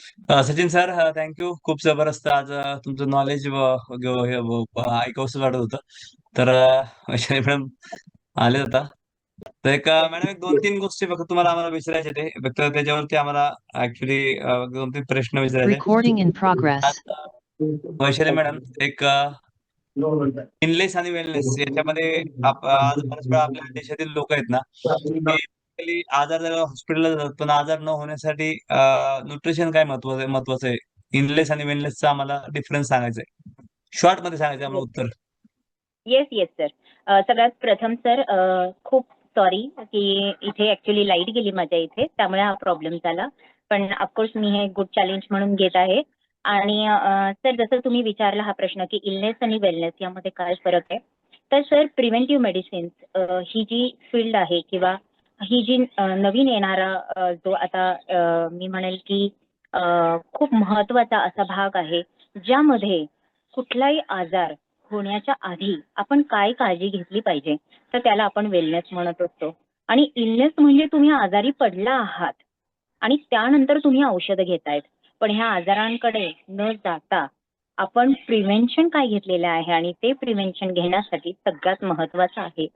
Sachin sir, thank you. खूप जबरदस्त आज तुमचं नॉलेज ऐकावंसं वाटत होतं. तर वैशाली मॅडम आले होता. तर मॅडम एक 2-3 गोष्टी फक्त तुम्हाला आम्हाला विचारायचे ते फक्त त्याच्यावरती आम्हाला ऍक्च्युली 2-3 प्रश्न विचारायचे. Recording in progress. आज वैशाली मॅडम एक इनलेस आणि वेलनेस याच्यामध्ये आज बऱ्याच वेळा आपल्या देशातील लोक आहेत ना, की basically आजार झाल्यावर हॉस्पिटलला जातात, पण आजार न होण्यासाठी न्यूट्रिशन काय महत्वाचं आहे. इनलेस आणि वेलनेसचा आम्हाला डिफरन्स सांगायचा आहे. शॉर्ट मध्ये सांगायचं आम्हाला उत्तर. Yes yes sir. सगळ्यात प्रथम सर खूप सॉरी की इथे ऍक्च्युली लाईट गेली माझ्या इथे, त्यामुळे हा प्रॉब्लेम झाला. पण ऑफकोर्स मी हे गुड चॅलेंज म्हणून घेत आहे. आणि सर जसं तुम्ही विचारला हा प्रश्न की इलनेस आणि वेलनेस यामध्ये काय फरक आहे, तर सर प्रिव्हेंटिव्ह मेडिसिन्स ही जी फील्ड आहे किंवा ही जी नवीन येणारा जो आता मी म्हणेल की खूप महत्वाचा असा भाग आहे, ज्यामध्ये कुठलाही आजार होण्याच्या आधी आपण काय काळजी घेतली पाहिजे, तर त्याला आपण वेलनेस म्हणत असतो. आणि इलनेस म्हणजे तुम्ही आजारी पडला आहात आणि त्यानंतर तुम्ही औषधं घेतायत, पण ह्या आजारांकडे न जाता आपण प्रिव्हेन्शन काय घेतलेलं आहे, आणि ते प्रिव्हेन्शन घेण्यासाठी सगळ्यात महत्वाचं आहे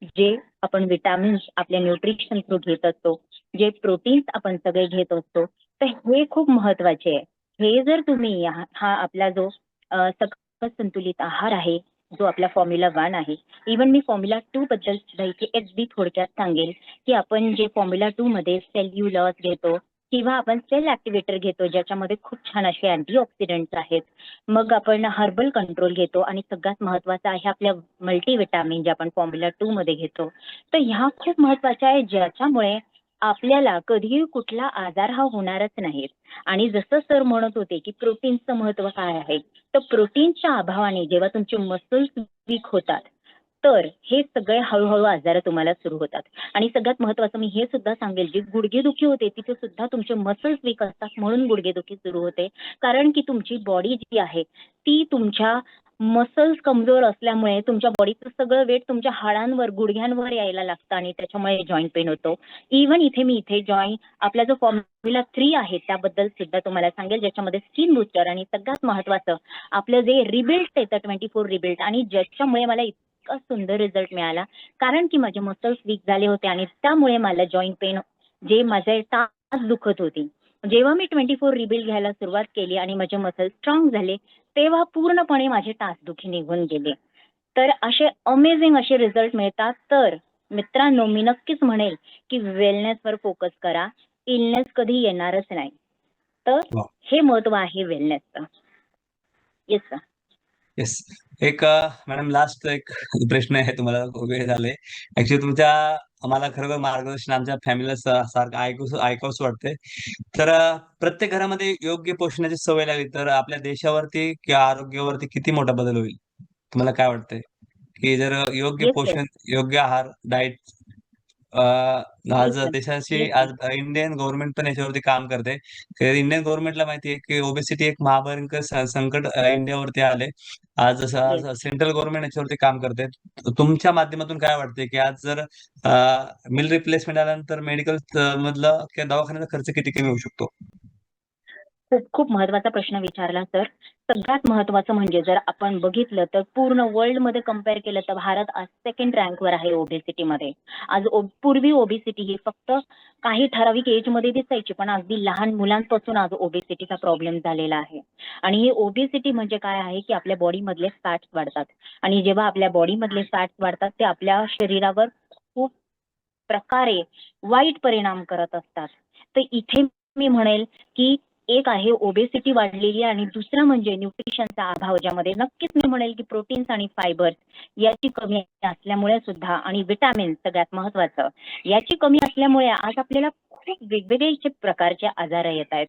जे आपण विटामिन्स आपल्या न्यूट्रिशन थ्रू घेत असतो, जे प्रोटीन्स आपण सगळे घेत असतो, तर हे खूप महत्वाचे आहे. हे जर तुम्ही हा आपला जो सकस संतुलित आहार आहे, जो आपला फॉर्म्युला 1 आहे, इव्हन मी फॉर्म्युला 2 बद्दल सुद्धा इथे अगदी थोडक्यात सांगेल की आपण जे फॉर्म्युला 2 मध्ये सेल्युलॉज घेतो किंवा आपण सेल ऍक्टिव्हेटर घेतो, ज्याच्यामध्ये खूप छान असे अँटीऑक्सिडंट्स आहेत. मग आपण हर्बल कंट्रोल घेतो आणि सगळ्यात महत्वाचं आहे आपल्या मल्टीविटामिन जे आपण फॉर्म्युला 2 मध्ये घेतो. तर ह्या खूप महत्वाच्या आहे, ज्याच्यामुळे आपल्याला कधीही कुठला आजार हा होणारच नाही. आणि जसं सर म्हणत होते की प्रोटीनचं महत्व काय आहे, तर प्रोटीनच्या अभावाने जेव्हा तुमचे मसल्स वीक होतात, तर हे सगळे हळूहळू आजार तुम्हाला सुरू होतात. आणि सगळ्यात महत्वाचं मी हे सुद्धा सांगेल, जी गुडघेदुखी होते तिथे सुद्धा तुमचे मसल्स वीक असतात, म्हणून गुडघेदुखी सुरू होते. कारण की तुमची बॉडी जी आहे ती तुमच्या मसल्स कमजोर असल्यामुळे तुमच्या बॉडीचं सगळं वेट तुमच्या हाडांवर, गुडघ्यांवर यायला लागतं आणि त्याच्यामुळे जॉईंट पेन होतो. इव्हन मी इथे जॉईंट आपला जो फॉर्म्युला 3 आहे त्याबद्दल सुद्धा तुम्हाला सांगेल, ज्याच्यामध्ये स्किन बुस्टर आणि सगळ्यात महत्वाचं आपलं जे रिबिल्ड येतं 24 रिबिल्ड, आणि ज्याच्यामुळे मला इतका सुंदर रिझल्ट मिळाला, कारण की माझे मसल्स वीक झाले होते आणि त्यामुळे मला जॉईंट पेन जे माझे टाच दुखत होती, जेव्हा मी 24 रिबिल्ड घ्यायला सुरुवात केली आणि माझे मसल स्ट्रॉंग झाले, तेव्हा पूर्णपणे माझे टाचदुखी निघून गेले. तर असे अमेझिंग असे रिझल्ट मिळतात. तर मित्रांनो, मी नक्कीच म्हणेल की वेलनेसवर फोकस करा, इलनेस कधी येणारच नाही. तर वा. हे महत्व आहे वेलनेसचं. Yes sir. येस. एक मॅडम लास्ट एक प्रश्न आहे तुम्हाला, वेळ झाले. ऍक्च्युली तुमच्या आम्हाला खरोखर मार्गदर्शन आमच्या फॅमिलीला सारखं ऐकावंसं वाटतंय. तर प्रत्येक घरामध्ये योग्य पोषणाची सवय लागली तर आपल्या देशावरती किंवा आरोग्यावरती किती मोठा बदल होईल? तुम्हाला काय वाटतंय? की जर योग्य येस सर. पोषण, योग्य आहार, डाएट आज येस सर. देशाची येस आज सर. इंडियन गव्हर्नमेंट पण याच्यावरती काम करते. इंडियन गव्हर्नमेंटला माहिती आहे की ओबेसिटी एक महाभयंकर संकट इंडियावरती आले. आज जसं आज येस. सेंट्रल गव्हर्नमेंट याच्यावरती काम करते. तुमच्या माध्यमातून काय वाटतंय की आज जर मिल रिप्लेसमेंट आल्यानंतर मेडिकल मधलं किंवा दवाखान्याचा खर्च किती कमी होऊ शकतो? खूप खूप महत्वाचा प्रश्न विचारला सर. सगळ्यात महत्वाचं म्हणजे जर आपण बघितलं तर पूर्ण वर्ल्डमध्ये कंपेअर केलं तर भारत आज सेकंड रँकवर आहे ओबेसिटीमध्ये. आज पूर्वी ओबेसिटी ही फक्त काही ठराविक एजमध्ये दिसायची, पण अगदी लहान मुलांपासून आज ओबेसिटीचा प्रॉब्लेम झालेला आहे. आणि ही ओबेसिटी म्हणजे काय आहे की आपल्या बॉडीमधले फॅट्स वाढतात, आणि जेव्हा आपल्या बॉडीमधले फॅट्स वाढतात ते आपल्या शरीरावर खूप प्रकारे वाईट परिणाम करत असतात. तर इथे मी म्हणेल की एक आहे ओबेसिटी वाढलेली आणि दुसरं म्हणजे न्यूट्रिशनचा अभाव, ज्यामध्ये नक्कीच मी म्हणेल की प्रोटीन्स आणि फायबर्स याची कमी असल्यामुळे सुद्धा, आणि विटॅमिन सगळ्यात महत्वाचं याची कमी असल्यामुळे आज आपल्याला खूप वेगवेगळे प्रकारचे आजार येत आहेत.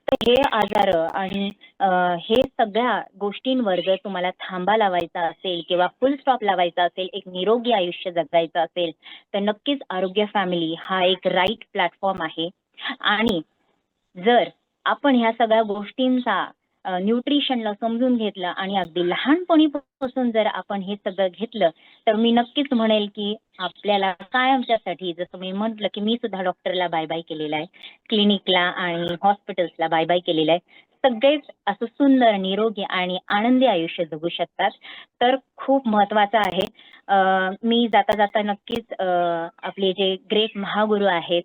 तर हे आजार आणि हे सगळ्या गोष्टींवर जर तुम्हाला थांबा लावायचा असेल किंवा फुल स्टॉप लावायचा असेल, एक निरोगी आयुष्य जगायचं असेल, तर नक्कीच आरोग्य फॅमिली हा एक राईट प्लॅटफॉर्म आहे. आणि जर आपण ह्या सगळ्या गोष्टींचा न्यूट्रिशनला समजून घेतलं आणि अगदी लहानपणीपासून जर आपण हे सगळं घेतलं, तर मी नक्कीच म्हणेल की आपल्याला कायमच्यासाठी, जसं मी म्हटलं की मी सुद्धा डॉक्टरला बाय बाय केलेला आहे, क्लिनिकला आणि हॉस्पिटल्सला बाय बाय केलेलं आहे. सगळेच असं सुंदर, निरोगी आणि आनंदी आयुष्य जगू शकतात. तर खूप महत्वाचं आहे. मी जाता जाता नक्कीच आपले जे ग्रेट महागुरु आहेत,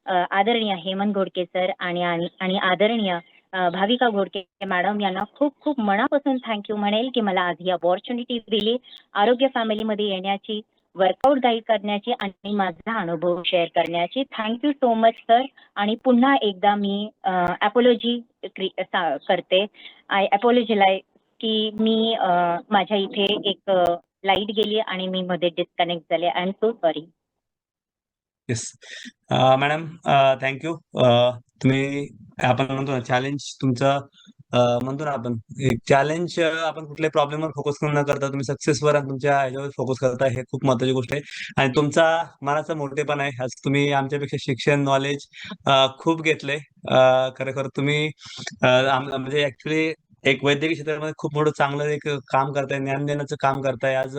आदरणीय हेमंत घोडके सर आणि आदरणीय भाविका घोडके मॅडम यांना खूप खूप मनापासून थँक्यू म्हणेल की मला आज ही अपॉर्च्युनिटी दिली आरोग्य फॅमिलीमध्ये येण्याची, वर्कआउट गाईड करण्याची आणि माझा अनुभव शेअर करण्याची. Thank you so much sir. आणि पुन्हा एकदा मी अपॉलॉजी करते. आय अपॉलॉजिलाइज की मी माझ्या इथे एक लाईट गेली आणि मी मध्ये डिस्कनेक्ट झाले. I am so sorry. Yes madam, thank you. तुम्ही आपण म्हणतो ना चॅलेंज तुमचं, म्हणतो ना आपण एक चॅलेंज, आपण कुठल्याही प्रॉब्लेमवर फोकस करून न करता तुम्ही सक्सेसवर आणि तुमच्या ह्याच्यावर फोकस करता, हे खूप महत्त्वाची गोष्ट आहे. आणि तुमचा मनाचा मोठेपणा आहे. आज तुम्ही आमच्यापेक्षा शिक्षण नॉलेज खूप घेतलंय. खरोखर तुम्ही म्हणजे ऍक्च्युली एक वैद्यकीय क्षेत्रामध्ये खूप मोठं चांगलं एक काम करताय, ज्ञान देण्याचं काम करताय. आज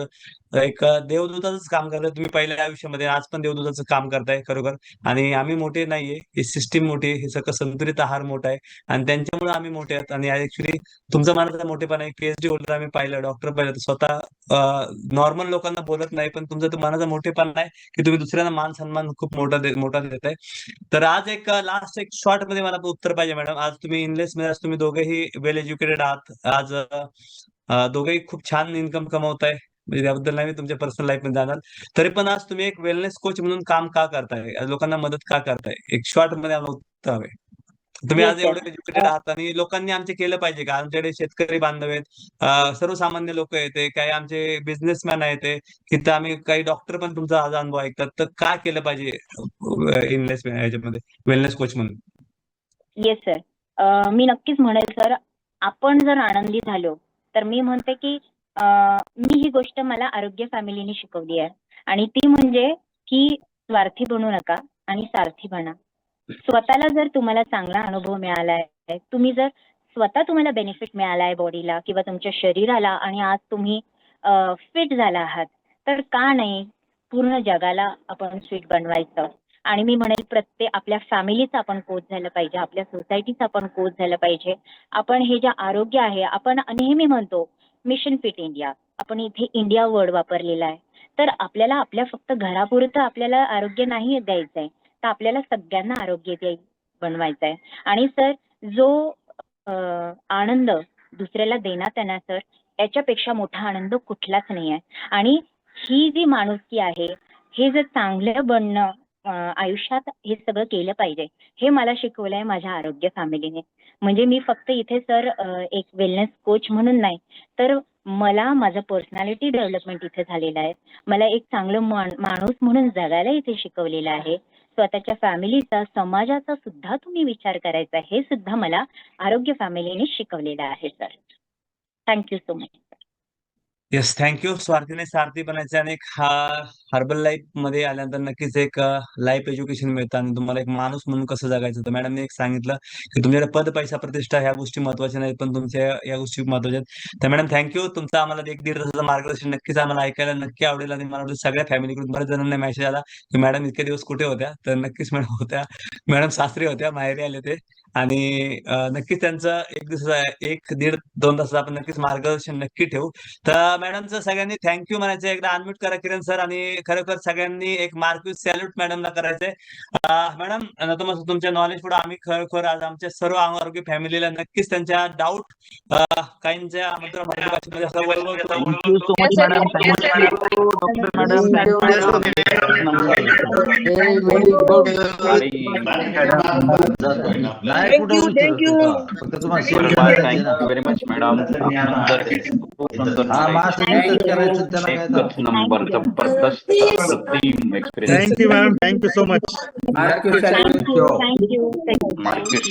एक देवदूताचंच काम करताय तुम्ही पहिल्या आयुष्यामध्ये, आज पण देवदूताचं काम करताय खरोखर. आणि आम्ही मोठे नाहीये, ही सिस्टीम मोठी आहे, हे सगळं संतुलित आहार मोठा आहे आणि त्यांच्यामुळे आम्ही मोठे आहोत. आणि ऍक्च्युली तुमचा मनाचा मोठेपणा आहे. PhD होल्डर आम्ही पाहिलं, डॉक्टर पाहिलं, तर स्वतः नॉर्मल लोकांना बोलत नाही, पण तुमचा तो मनाचा मोठेपणा आहे की तुम्ही दुसऱ्यांना मान सन्मान खूप मोठा देताय. तर आज एक लास्ट एक शॉर्ट मध्ये मला उत्तर पाहिजे मॅडम. आज तुम्ही इनलेस मध्ये, आज तुम्ही दोघेही वेल एज्युकेटेड आहात. आज दोघेही खूप छान इन्कम कमवताय. म्हणजे त्याबद्दल नाही मी तुमच्या पर्सनल लाईफ मध्ये जाणार. तरी पण आज तुम्ही एक वेलनेस कोच म्हणून काम का करताय, आज लोकांना मदत का करताय, एक शॉर्ट मध्ये आम्हाला उत्तर हवे. तुम्ही येस आज सर. एवढे एज्युकेटेड आहात आणि लोकांनी आमचे केलं पाहिजे का? आमच्याकडे शेतकरी बांधव आहेत, सर्वसामान्य लोक आहेत, काही आमचे बिझनेसमॅन आहेत, तिथं आम्ही काही डॉक्टर पण तुमचा आज अनुभव ऐकतात. तर काय केलं पाहिजे इनलेस ह्याच्यामध्ये वेलनेस कोच म्हणून? Yes sir. मी नक्कीच म्हणेल सर, आपण जर आनंदी झालो तर मी म्हणते की मी ही गोष्ट मला आरोग्य फॅमिलीने शिकवली आहे, आणि ती म्हणजे की स्वार्थी बनू नका आणि सारथी बना. स्वतःला जर तुम्हाला चांगला अनुभव मिळालाय, तुम्ही जर स्वतः तुम्हाला बेनिफिट मिळालाय बॉडीला किंवा तुमच्या शरीराला, आणि आज तुम्ही फिट झाला आहात, तर का नाही पूर्ण जगाला आपण फिट बनवायचं. आणि मी म्हणेल प्रत्येक आपल्या फॅमिलीचं आपण कोच झालं पाहिजे, आपल्या सोसायटीचं आपण कोच झालं पाहिजे. आपण हे जे आरोग्य आहे, आपण नेहमी म्हणतो मिशन फिट इंडिया, आपण इथे इंडिया वर्ड वापरलेला आहे. तर आपल्याला आपल्या फक्त घरापुरतं आपल्याला आरोग्य नाही द्यायचंय, तर आपल्याला सगळ्यांना आरोग्य बनवायचं आहे. आणि सर, जो आनंद दुसऱ्याला देण्यात आहे ना सर, याच्यापेक्षा मोठा आनंद कुठलाच नाही आहे. आणि ही जी माणुसकी आहे, हे जर चांगलं बनणं, आयुष्यात हे सगळं केलं पाहिजे, हे मला शिकवलंय माझ्या आरोग्य फॅमिलीने. म्हणजे मी फक्त इथे सर एक वेलनेस कोच म्हणून नाही, तर मला माझं पर्सनॅलिटी डेव्हलपमेंट इथे झालेलं आहे. मला एक चांगलं माणूस म्हणून जगायला इथे शिकवलेलं आहे. स्वतःच्या फॅमिलीचा, समाजाचा सुद्धा तुम्ही विचार करायचा, हे सुद्धा मला आरोग्य फॅमिलीने शिकवलेलं आहे sir. Thank you so much. Yes, thank you. स्वार्थीने सारथी बनायचं आणि एक हर्बल लाईफ मध्ये आल्यानंतर नक्कीच एक लाईफ एज्युकेशन मिळतं आणि तुम्हाला एक माणूस म्हणून कसं जगायचं. तर मॅडमने एक सांगितलं की तुमच्याकडे पद, पैसा, प्रतिष्ठा ह्या गोष्टी महत्वाच्या नाहीत, पण तुमच्या या गोष्टी महत्वाच्या आहेत. तर मॅडम थँक्यू. तुमचं आम्हाला 1-1.5 तासाचं मार्गदर्शन नक्कीच आम्हाला ऐकायला नक्की आवडेल. आणि मला वाटतं सगळ्या फॅमिलीकडून बऱ्याच जणांना मेसेज आला की मॅडम इतके दिवस कुठे होत्या. तर नक्कीच मॅडम होत्या, मॅडम सासरी होत्या, माहेरी आले ते. आणि नक्कीच त्यांचं एक दिवसाचा 1-1.5-2 तासाचं आपण नक्कीच मार्गदर्शन नक्की ठेवू. तर मॅडमचं सगळ्यांनी थँक्यू म्हणायचं. एकदा अनम्यूट करा किरण सर आणि खरोखर सगळ्यांनी एक मार्क्स सॅल्यूट मॅडमला करायचंय. मॅडम नतमस्तक तुमच्या नॉलेज पुढे आम्ही खरोखर आज आमच्या सर्व आरोग्य फॅमिलीला नक्कीच त्यांच्या डाऊट काहींच्या मराठी भाषेमध्ये असं वळवळ करून Thank you so much, madam. Thank you, Dr. Madam. Thank you. Very good. Thank you. Thank you very much, madam. एकच नंबर जबरदस्त अप्रतिम experience. Thank you, ma'am. Thank you so much. Thank you market